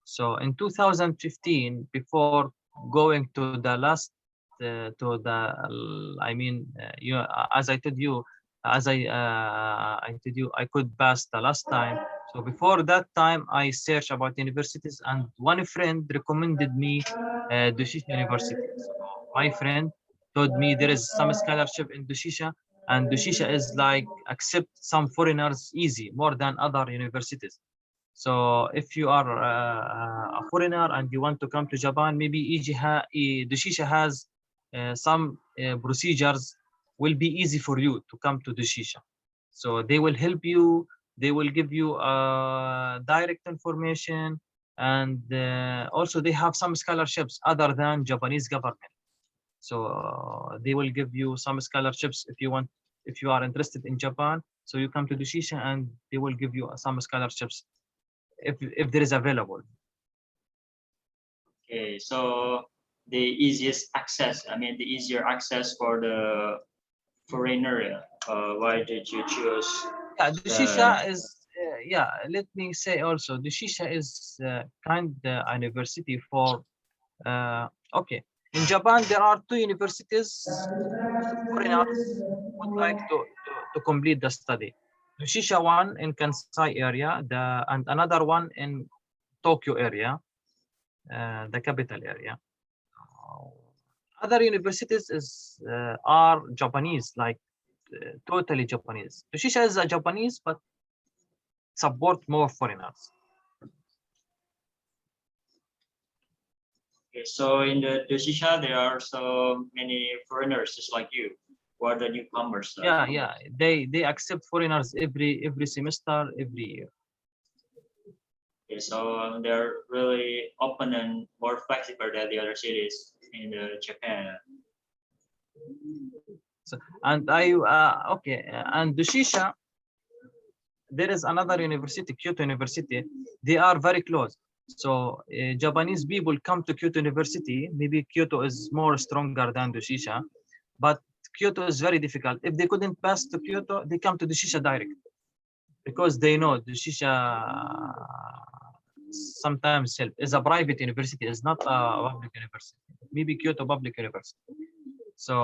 So in 2015, before going to the last, I mean, as I told you, I told you, I could pass the last time. So before that time, I searched about universities, and one friend recommended me Doshisha University. So my friend told me there is some scholarship in Doshisha, and Doshisha is like accept some foreigners easy, more than other universities. So if you are a foreigner and you want to come to Japan, maybe Doshisha has some procedures will be easy for you to come to Doshisha. So they will help you. They will give you direct information, and also they have some scholarships other than Japanese government. So they will give you some scholarships if you want, if you are interested in Japan. So you come to Doshisha and they will give you some scholarships if there is available. Okay, so the easiest access, I mean, the easier access for the foreigner. Why did you choose? Yeah, Doshisha is. Yeah, let me say also, Doshisha is kind of university for. Okay, in Japan there are two universities foreigners would like to complete the study. Doshisha one in Kansai area, and another one in Tokyo area, the capital area. Other universities are Japanese, like totally Japanese. Doshisha is a Japanese, but support more foreigners. Okay, so in the Doshisha, there are so many foreigners just like you. Who are the newcomers? Yeah. They accept foreigners every semester, every year. Okay, so they're really open and more flexible than the other cities in Japan. So, and and Doshisha there is another university, Kyoto University. They are very close. So Japanese people come to Kyoto University. Maybe Kyoto is more stronger than Doshisha, but Kyoto is very difficult. If they couldn't pass to Kyoto, they come to Doshisha direct because they know Doshisha sometimes help. Is a private university, is not a public university. Maybe Kyoto Public University. So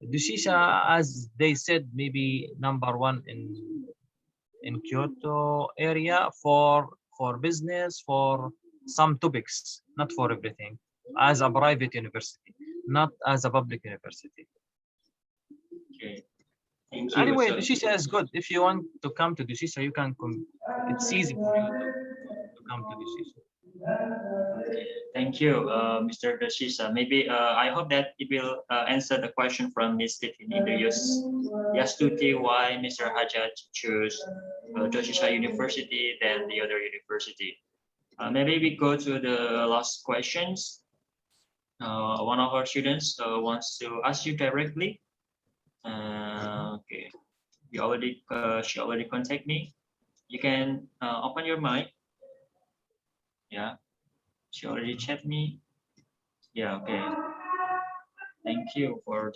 Doshisha, as they said, maybe number one in Kyoto area for business, for some topics, not for everything, as a private university, not as a public university. Okay, thank you. Anyway, So, Doshisha is good. If you want to come to Doshisha, you can come. It's easy for you to come to Doshisha. okay, thank you, Mr. Doshisha. Maybe I hope that it will answer the question from Ms. Titin in the Yastuti why Mr. Hajjaj chose Doshisha University than the other university. Maybe we go to the last questions. One of our students wants to ask you directly. Okay, she already contact me. You can open your mic. Yeah, she already chat me. Yeah, okay. Thank you for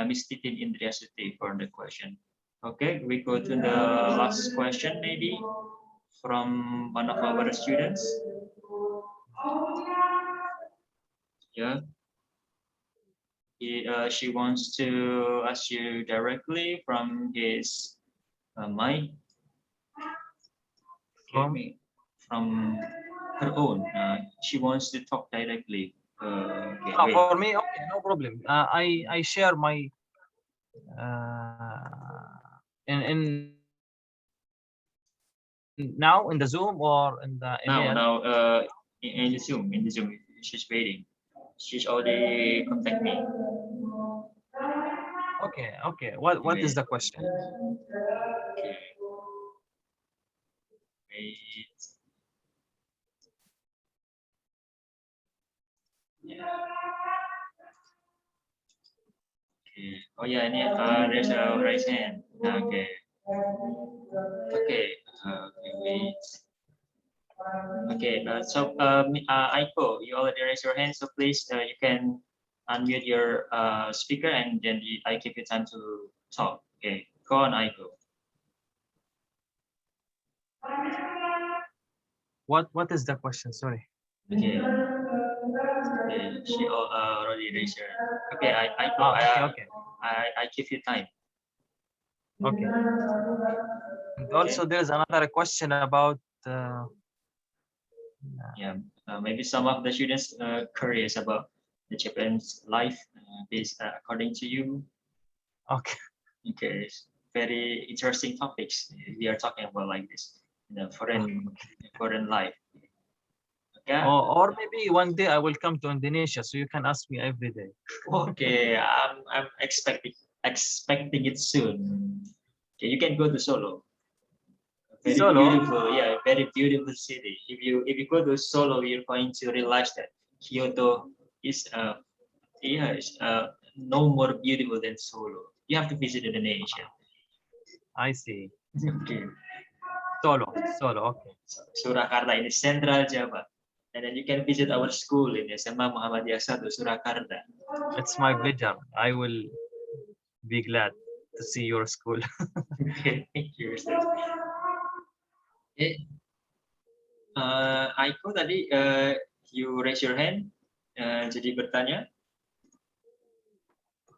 Miss Titin Indriasuti for the question. Okay, we go to the last question maybe from one of our students. Yeah. She wants to ask you directly from his mic. From her own. She wants to talk directly. Okay, wait. For me, okay, no problem. I share my in now in the Zoom or in the email. Now in the Zoom. She's waiting. She's already contact me. Okay. What is the question? Okay. Wait. Yeah. Okay. Oh yeah, there's a raise hand. Okay. Okay. Okay. Wait. Okay. Aiko, you already raised your hand, so please you can unmute your speaker and then I give you time to talk. Okay. Go on, Aiko. What is the question? Sorry. Okay. Okay. She already raised her hand. Okay. Okay. I give you time. Okay. And also, there's another question about. Yeah, maybe some of the students curious about the Japanese life based according to you. Okay. Okay, very interesting topics we are talking about like this, foreign life. Okay. Or maybe one day I will come to Indonesia, so you can ask me every day. Okay, I'm expecting it soon. Okay, you can go to Solo. Very beautiful, yeah, very beautiful city. If you go to Solo, you're going to realize that Kyoto is no more beautiful than Solo. You have to visit Indonesia. I see. Okay. Solo, okay. Surakarta in Central Java. And then you can visit our school in SMA Muhammadiyah 1 Surakarta. It's my pleasure. I will be glad to see your school. Okay, thank you. Okay. Aiko tadi you raise your hand jadi bertanya.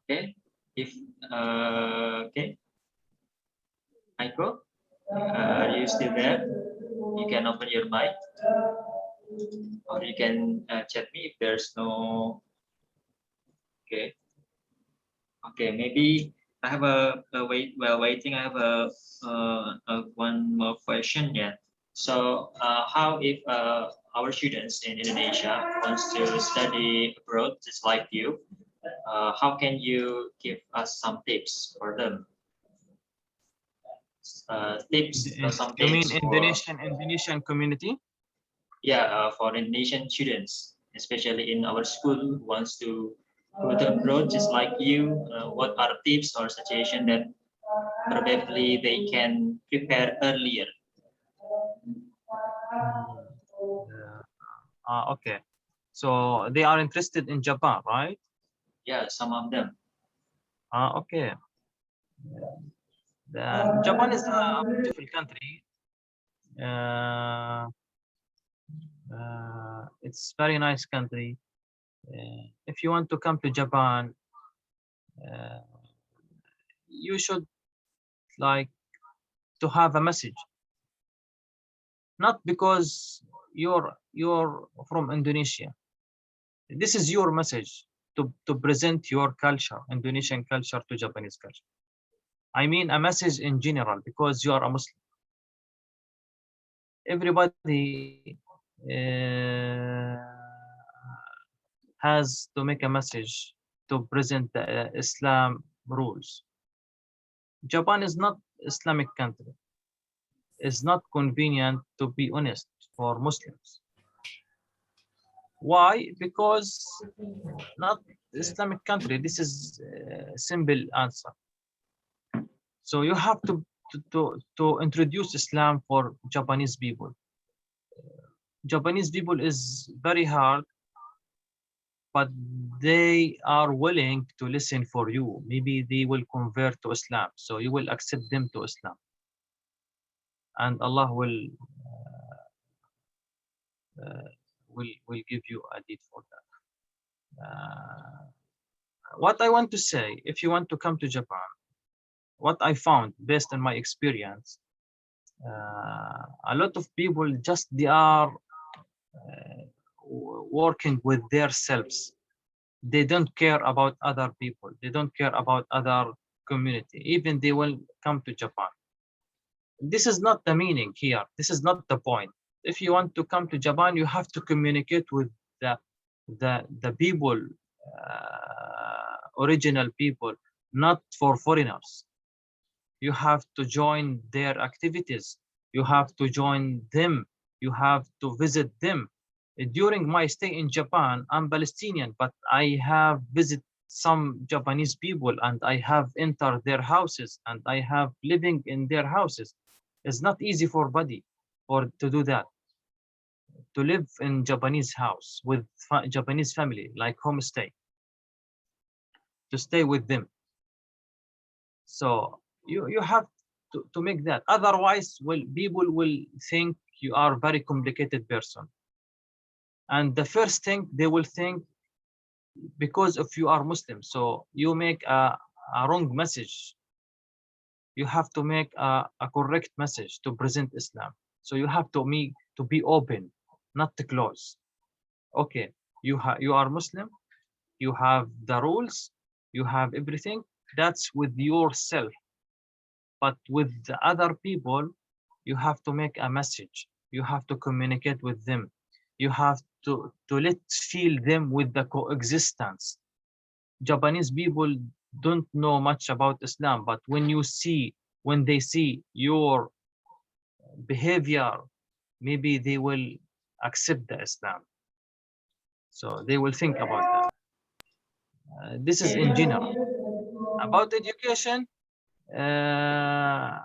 Okay. If okay. Aiko, are you still there? You can open your mic. Or you can chat me if there's no. Okay. Okay, maybe I have while waiting. I have one more question. Yeah. So how if our students in Indonesia wants to study abroad just like you? How can you give us some tips for them? Some You mean tips Indonesian community? Yeah, for Indonesian students, especially in our school, who wants to go to abroad just like you. What are tips or suggestion that probably they can prepare earlier. Okay, so they are interested in Japan, right? Yeah, some of them. Okay. Japan is a beautiful country. It's very nice country. If you want to come to Japan, uh, you should like to have a message, not because you're from Indonesia. This is your message to present your culture, Indonesian culture, to Japanese culture. I mean a message in general, because you are a Muslim. Everybody has to make a message to present the Islam rules. Japan is not Islamic country. It's not convenient, to be honest, for Muslims. Why? Because not Islamic country. This is a simple answer. So you have to introduce Islam for Japanese people. Japanese people is very hard, but they are willing to listen for you. Maybe they will convert to Islam, so you will accept them to Islam, and Allah will give you a deed for that. What I want to say, if you want to come to Japan, what I found based on my experience, a lot of people just they are working with their selves. They don't care about other people. They don't care about other community. Even they will come to Japan. This is not the meaning here. This is not the point. If you want to come to Japan, you have to communicate with the people, original people, not for foreigners. You have to join their activities. You have to join them. You have to visit them. During my stay in Japan, I'm Palestinian, but I have visited some Japanese people and I have entered their houses and I have living in their houses. It's not easy for body to do that. To live in Japanese house with Japanese family, like homestay, to stay with them. So you have to make that. Otherwise, people will think you are a very complicated person. And the first thing they will think, because if you are Muslim, so you make a wrong message. You have to make a correct message to present Islam. So you have to be open, not to close. Okay, you are Muslim, you have the rules, you have everything. That's with yourself. But with the other people, you have to make a message. You have to communicate with them. You have to feel them with the coexistence. Japanese people don't know much about Islam, but when they see your behavior, maybe they will accept the Islam. So they will think about that. This is in general. About education, a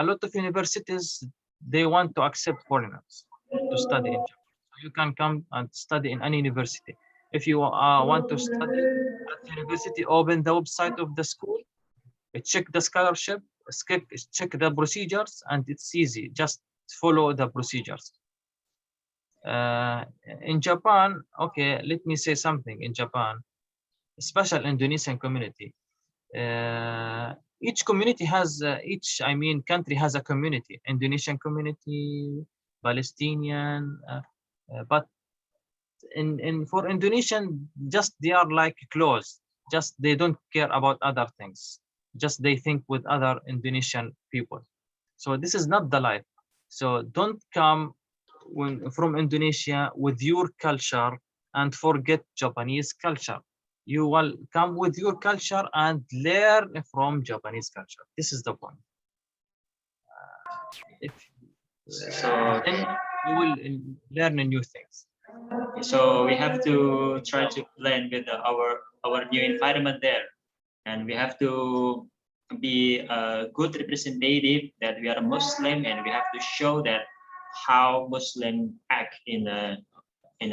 lot of universities, they want to accept foreigners to study in Japan. So you can come and study in any university. If you want to study at university, open the website of the school, check the scholarship, check the procedures, and it's easy. Just follow the procedures. In Japan, okay, let me say something. In Japan, special Indonesian community. Each community has country has a community. Indonesian community, Palestinian, but for Indonesian, just they are like close. Just they don't care about other things. Just they think with other Indonesian people. So this is not the life. So don't come from Indonesia with your culture and forget Japanese culture. You will come with your culture and learn from Japanese culture. This is the point. Then you will learn new things. So we have to try to blend with our new environment there, and we have to be a good representative that we are Muslim, and we have to show that how Muslim act in the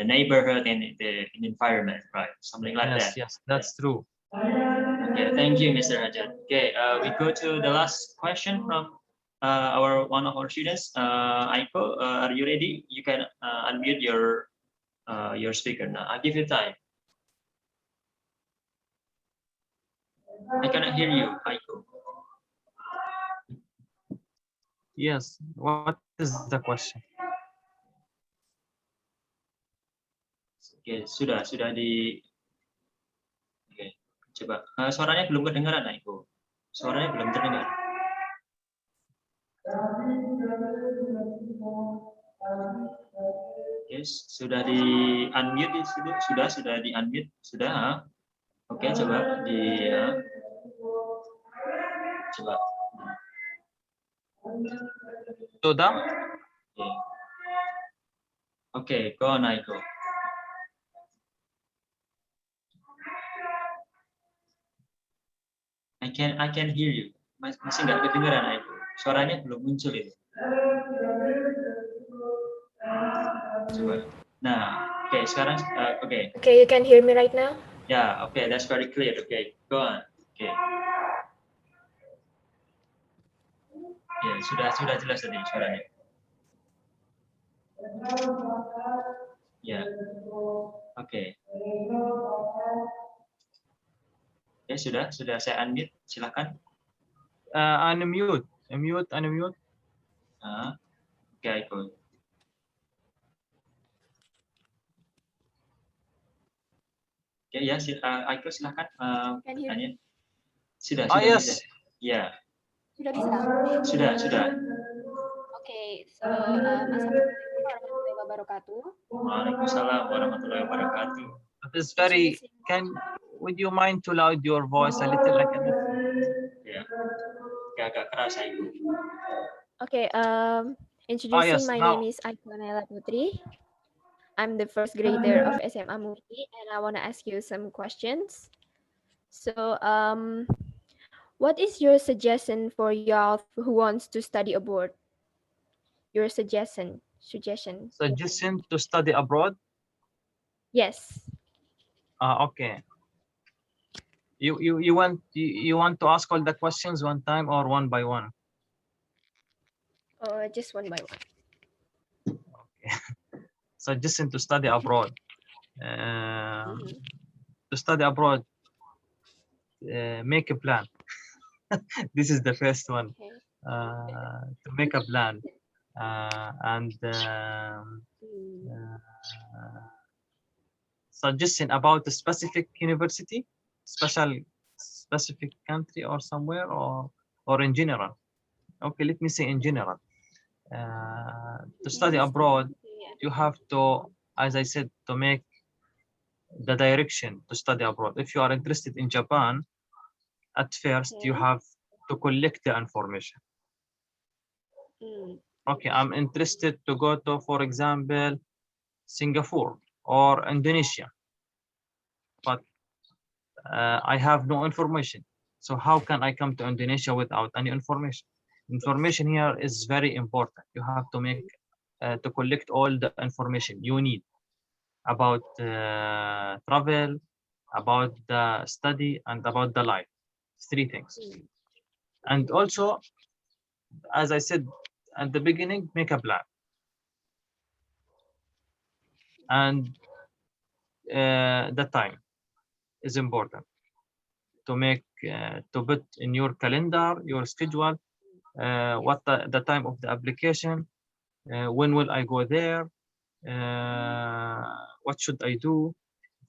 neighborhood and in the environment, right? Something like that. Yes, that's true. Okay, thank you, Mr. Hajjaj. Okay, we go to the last question from one of our students. Aiko, are you ready? You can unmute your speaker now. I'll give you time. I cannot hear you, Aiko. Yes, what is the question? Oke, sudah di. Oke, coba. Suaranya belum kedengaran, Aiko. Suaranya belum terdengar. Yes, sudah di unmute sudah di unmute sudah. Oke, coba di coba. Sudah? Oke, go on, Aiko. I can hear you. Masih nggak kedengaran, Aiko. Suaranya belum muncul itu. Coba. Nah, oke, sekarang oke. Okay, you can hear me right now? Yeah, okay, that's very clear. Okay, go on. Okay. Ya, sudah jelas tadi suaranya. Ya. Oke. Ya, sudah saya unmute. Silakan. Unmute. Oke, Aiko. Oke, ya, Aiko silakan bertanya. Sudah yes. bisa. Ya. Sudah bisa? Sudah. Okay, so Assalamualaikum warahmatullahi wabarakatuh. Waalaikumsalam warahmatullahi wabarakatuh. That is very. Would you mind to loud your voice a little? I cannot. Ya. Agak keras, Aiko. Okay, introducing yes, my name is Aikonela Putri. I'm the first grader of SMA Muhammadiyah, and I want to ask you some questions. So, what is your suggestion for y'all who wants to study abroad? Your suggestion. Suggestion to study abroad? Yes. Okay. You want to ask all the questions one time or one by one? Just one by one. Okay. Suggestion to study abroad. To study abroad, make a plan. This is the first one. Okay. To make a plan and suggestion about a specific university, specific country or somewhere, or in general. Okay, let me say in general. To study abroad, you have to, as I said, to make the direction to study abroad. If you are interested in Japan, at first you have to collect the information. Okay, I'm interested to go to, for example, Singapore or Indonesia, but I have no information. So how can I come to Indonesia without any information? Information here is very important. You have to make to collect all the information you need about travel, about the study, and about the life. 3 things. And also, as I said at the beginning, make a plan. And the time is important to make to put in your calendar, your schedule, what the time of the application, when will I go there, what should I do.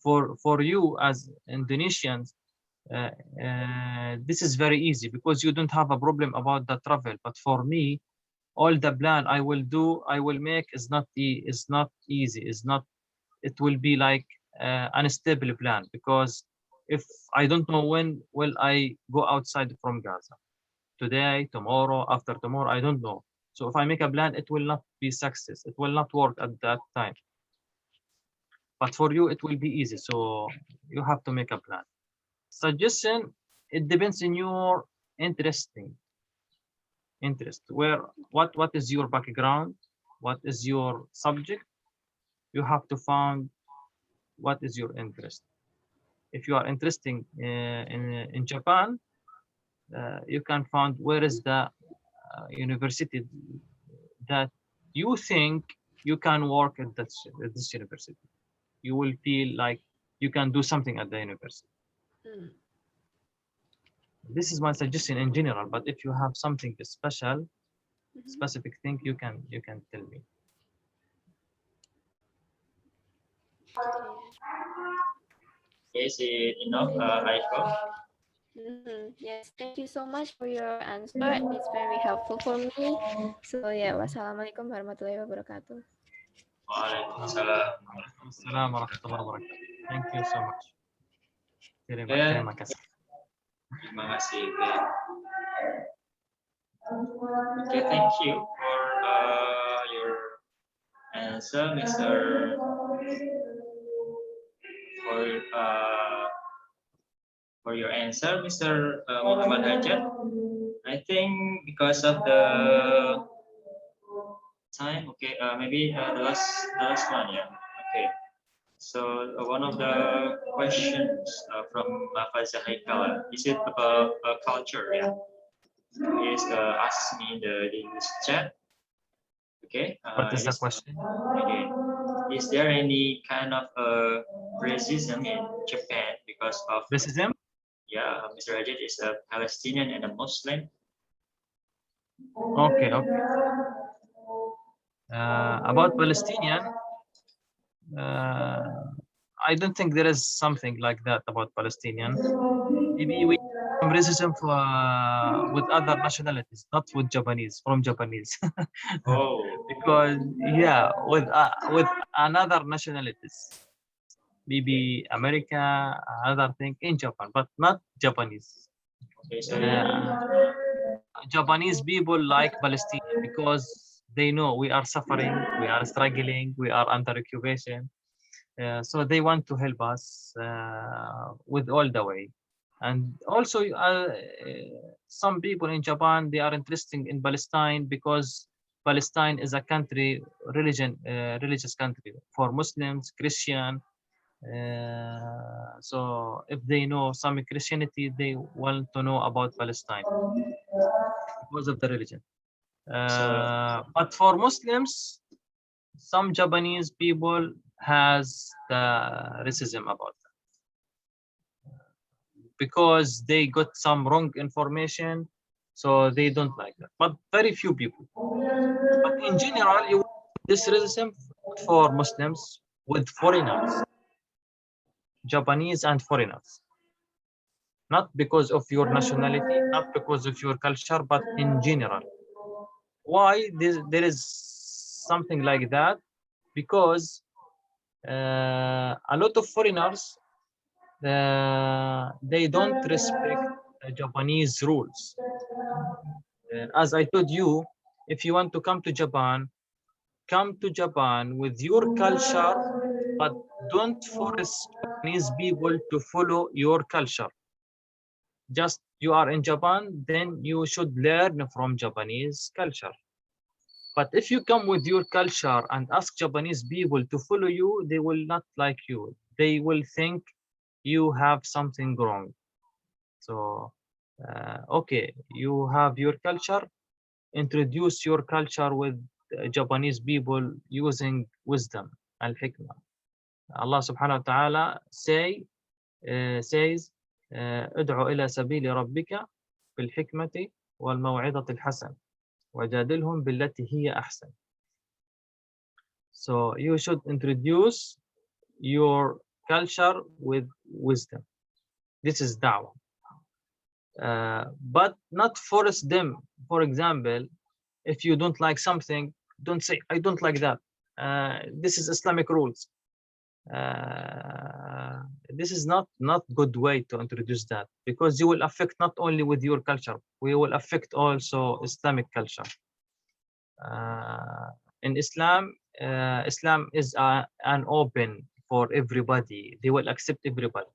For you as Indonesians, this is very easy because you don't have a problem about the travel. But for me, all the plan I will make is not easy. It will be like unstable plan, because if I don't know when will I go outside from Gaza, today, tomorrow, after tomorrow, I don't know. So if I make a plan, it will not be success. It will not work at that time. But for you, it will be easy. So you have to make a plan. Suggestion, it depends on your interesting. Interest. What is your background? What is your subject? You have to find what is your interest. If you are interested in Japan, you can find where is the university that you think you can work at this university. You will feel like you can do something at the university. This is my suggestion in general, but if you have something special, specific thing, you can tell me. Is it enough, Aiko? Yes, thank you so much for your answer. It's very helpful for me. So yeah, wassalamualaikum warahmatullahi wabarakatuh. Waalaikumsalam. Assalamualaikum warahmatullahi wabarakatuh. Thank you so much. Ya, Terima kasih. terima kasih. Okay, thank you for your answer, Mr. For your answer, Mr. Mohammed Hajjaj. I think because of the time, okay, maybe the last one, yeah. Okay. So one of the questions from Faza Haikal, is it about culture? Yeah. Please ask me in this chat. Okay. What is the question? Okay. Is there any kind of racism in Japan because of Racism? yeah, Mr. Hajjaj is a Palestinian and a Muslim. Okay. About Palestinian, I don't think there is something like that about Palestinian. Maybe we have some racism with other nationalities, not with Japanese, from Japanese. Oh. Because yeah, with another nationalities, maybe America, another thing in Japan, but not Japanese. Okay, so Japanese people like Palestinian because they know we are suffering, we are struggling, we are under occupation. So they want to help us with all the way. And also some people in Japan, they are interested in Palestine because Palestine is a country, religious country for Muslims, Christian. So if they know some Christianity, they want to know about Palestine because of the religion. But for Muslims, some Japanese people has the racism about that because they got some wrong information, so they don't like that. But very few people. But in general, you this racism for Muslims with foreigners, Japanese and foreigners. Not because of your nationality, not because of your culture, but in general. Why there is something like that? Because a lot of foreigners, they don't respect the Japanese rules. As I told you, if you want to come to Japan with your culture, but don't force Japanese people to follow your culture. Just you are in Japan, then you should learn from Japanese culture. But if you come with your culture and ask Japanese people to follow you, they will not like you. They will think you have something wrong. So, okay, you have your culture, introduce your culture with Japanese people using wisdom, al-hikmah. Allah subhanahu wa ta'ala says, ادعو إلى سبيل ربك بالحكمة والموعظة الحسنة وجادلهم بالتي هي أحسن. So you should introduce your culture with wisdom. This is da'wah. But not force them. For example, if you don't like something, don't say, I don't like that. This is Islamic rules. This is not good way to introduce that, because you will affect not only with your culture, we will affect also Islamic culture. In Islam, Islam is an open for everybody. They will accept everybody.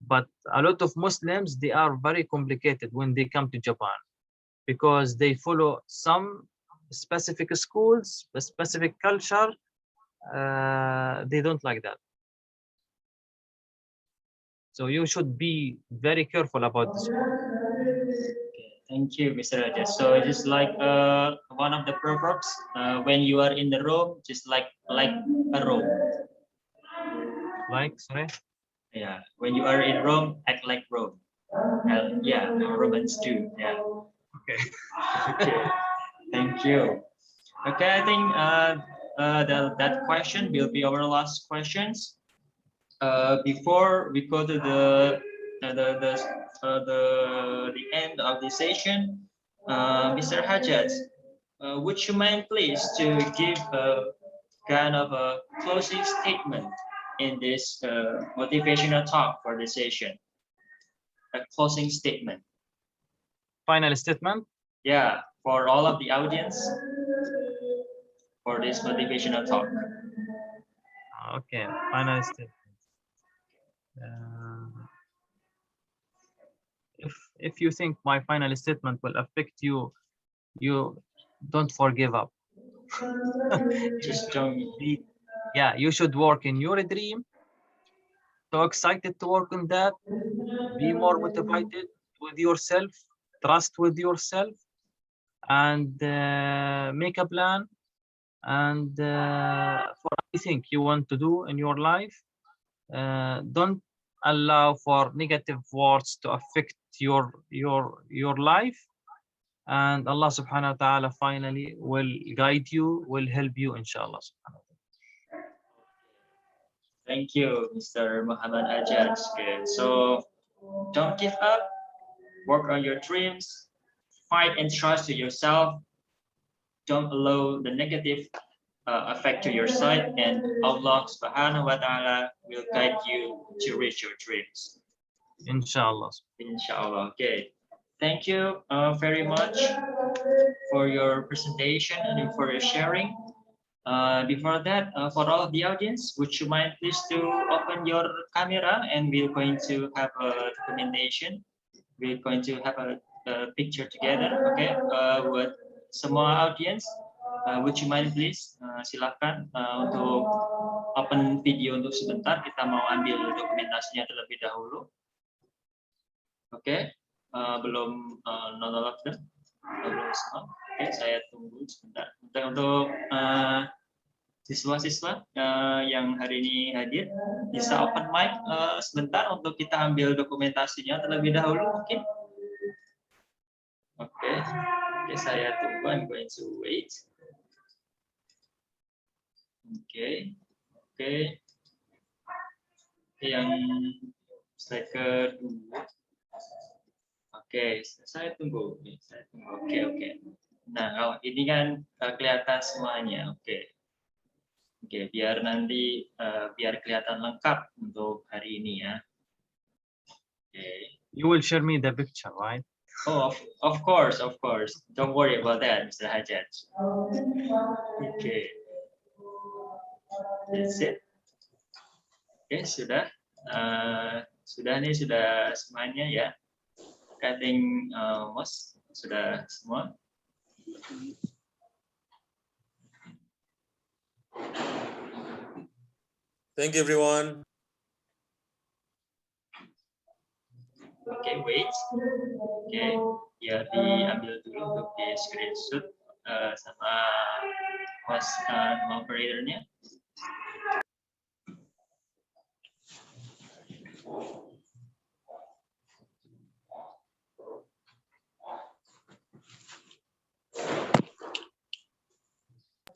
But a lot of Muslims, they are very complicated when they come to Japan because they follow some specific schools, a specific culture. They don't like that. So you should be very careful about this one. Thank you, Mr. Hajjaj. So it is like one of the proverbs. When you are in the room, just like a room. Like, sorry? Yeah. When you are in Rome, act like Rome. Yeah, Romans too. Yeah. Okay. Okay. Thank you. Okay, I think that question will be our last questions. Before we go to the end of the session, Mr. Hajjaj, would you mind please to give a kind of a closing statement in this motivational talk for the session? A closing statement. Final statement. Yeah, for all of the audience for this motivational talk. Okay, final statement. If you think my final statement will affect you, you don't forgive up. Just don't. Yeah, you should work in your dream. So excited to work on that. Be more motivated with yourself. Trust with yourself, and make a plan. And for anything you want to do in your life, don't allow for negative words to affect your life. And Allah subhanahu wa ta'ala finally will guide you, will help you, inshallah. Thank you, Mr. Mohammed Hajjaj. Okay, so don't give up, work on your dreams, fight and trust to yourself. Don't allow the negative effect to your side, and Allah subhanahu wa ta'ala will guide you to reach your dreams. Inshallah. Inshallah. Okay. Thank you very much for your presentation and for your sharing. Before that, for all of the audience, would you mind please to open your camera, and we're going to have a documentation. We're going to have a picture together, okay? With semua audience, would you mind please? Silakan untuk open video untuk sebentar. Kita mau ambil dokumentasinya terlebih dahulu. Oke, belum nonton belum semua. Oke, saya tunggu sebentar. Untuk siswa-siswa yang hari ini hadir, bisa open mic sebentar untuk kita ambil dokumentasinya terlebih dahulu mungkin. Oke, saya tunggu. I'm going to wait. Oke. Yang slide kedua. Oke, saya tunggu. Oke. Nah, kalau ini kan kelihatan semuanya. Oke, biar nanti biar kelihatan lengkap untuk hari ini ya. Oke. You will share me the picture, right? Oh, of course. Don't worry about that, Mr. Hajjaj. Okay. That's it. Oke, sudah. Sudah semuanya ya. I think most sudah semua. Thank you, everyone. Oke, wait. Oke, biar diambil dulu untuk di screenshot sama host sama operatornya.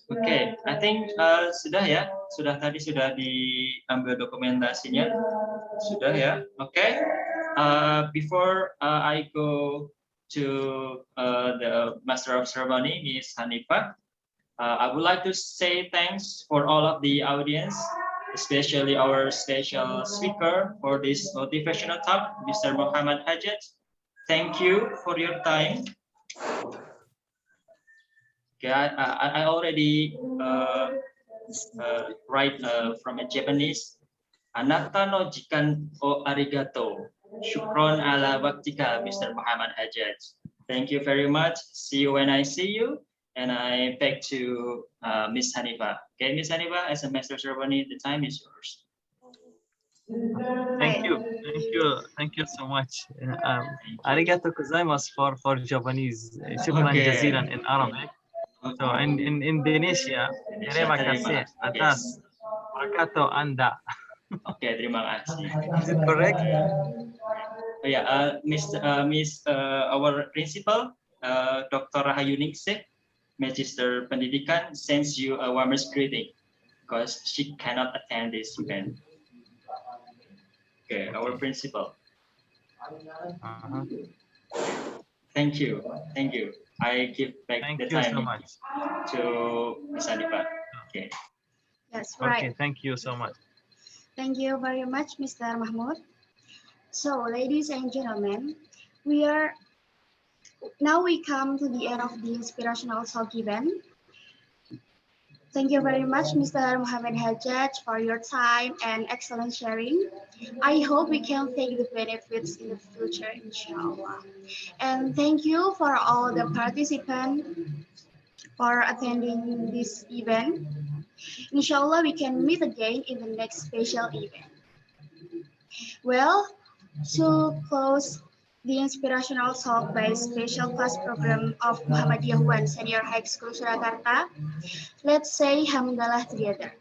Oke, I think sudah ya. Tadi sudah diambil dokumentasinya. Sudah ya. Oke. Before I go to the Master of Ceremony, Ms. Hanifah, I would like to say thanks for all of the audience, especially our special speaker for this motivational talk, Mr. Mohammed Hajjaj. Thank you for your time. Okay, I already write from a Japanese. Anata no jikan o arigato. Shukron ala waktika, Mr. Mohammed Hajjaj. Thank you very much. See you when I see you. And I back to Miss Hanifa. Okay, Miss Hanifa, as a master ceremony, the time is yours. Thank you. Thank you so much. Arigato gozaimasu for Japanese. Shukran Okay. jazilan in Arabic. So in Indonesia, terima kasih atas Rakato Anda. Oke, terima kasih. Is it correct? Oh yeah, our principal, Dr. Rahayu Ningsih, Magister Pendidikan, sends you a warmest greeting because she cannot attend this event. Okay, our principal. Thank you. I give back Thank the you time so much. to Miss Hanifa. Okay. That's right. Okay, thank you so much. Thank you very much, Mr. Mahmoud. So, ladies and gentlemen, now we come to the end of the Inspirational Talk event. Thank you very much, Mr. Mohammed Hajjaj, for your time and excellent sharing. I hope we can take the benefits in the future, inshallah. And thank you for all the participants for attending this event. Inshallah, we can meet again in the next special event. Well, to close the Inspirational Talk by Special Class Program of Muhammadiyah Senior High School Surakarta, let's say Hamdalah together.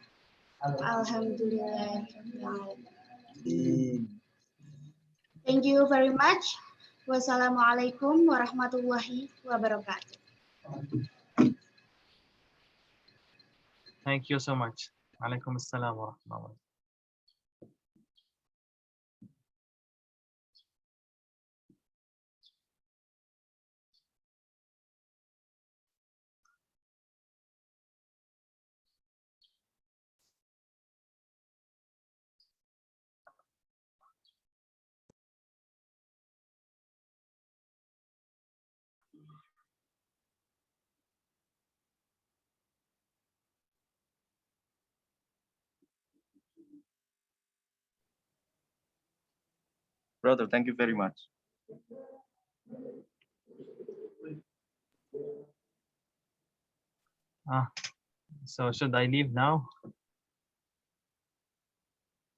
Alhamdulillah. Thank you very much. Wassalamualaikum warahmatullahi wabarakatuh. Thank you so much. Alaikum assalam wa rahmatullah. Brother, thank you very much. So should I leave now?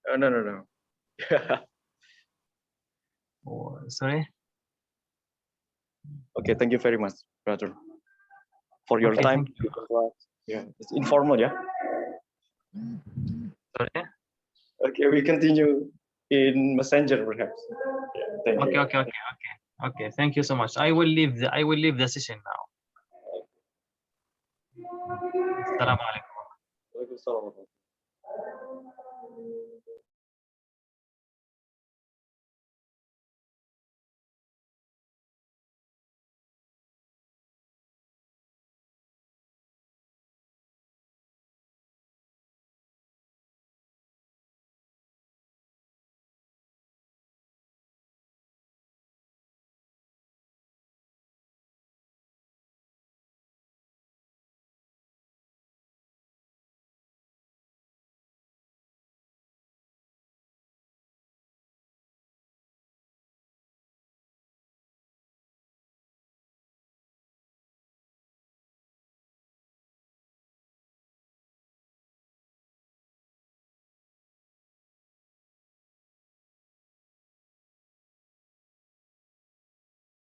No. Oh, sorry. Okay, thank you very much, brother, for your Okay, time. thank you. Yeah, it's informal, yeah. Sorry. Okay, we continue in Messenger, perhaps. Yeah, thank you. Okay. Thank you so much. I will leave the session now. Assalamu alaikum. Waalaikumsalam.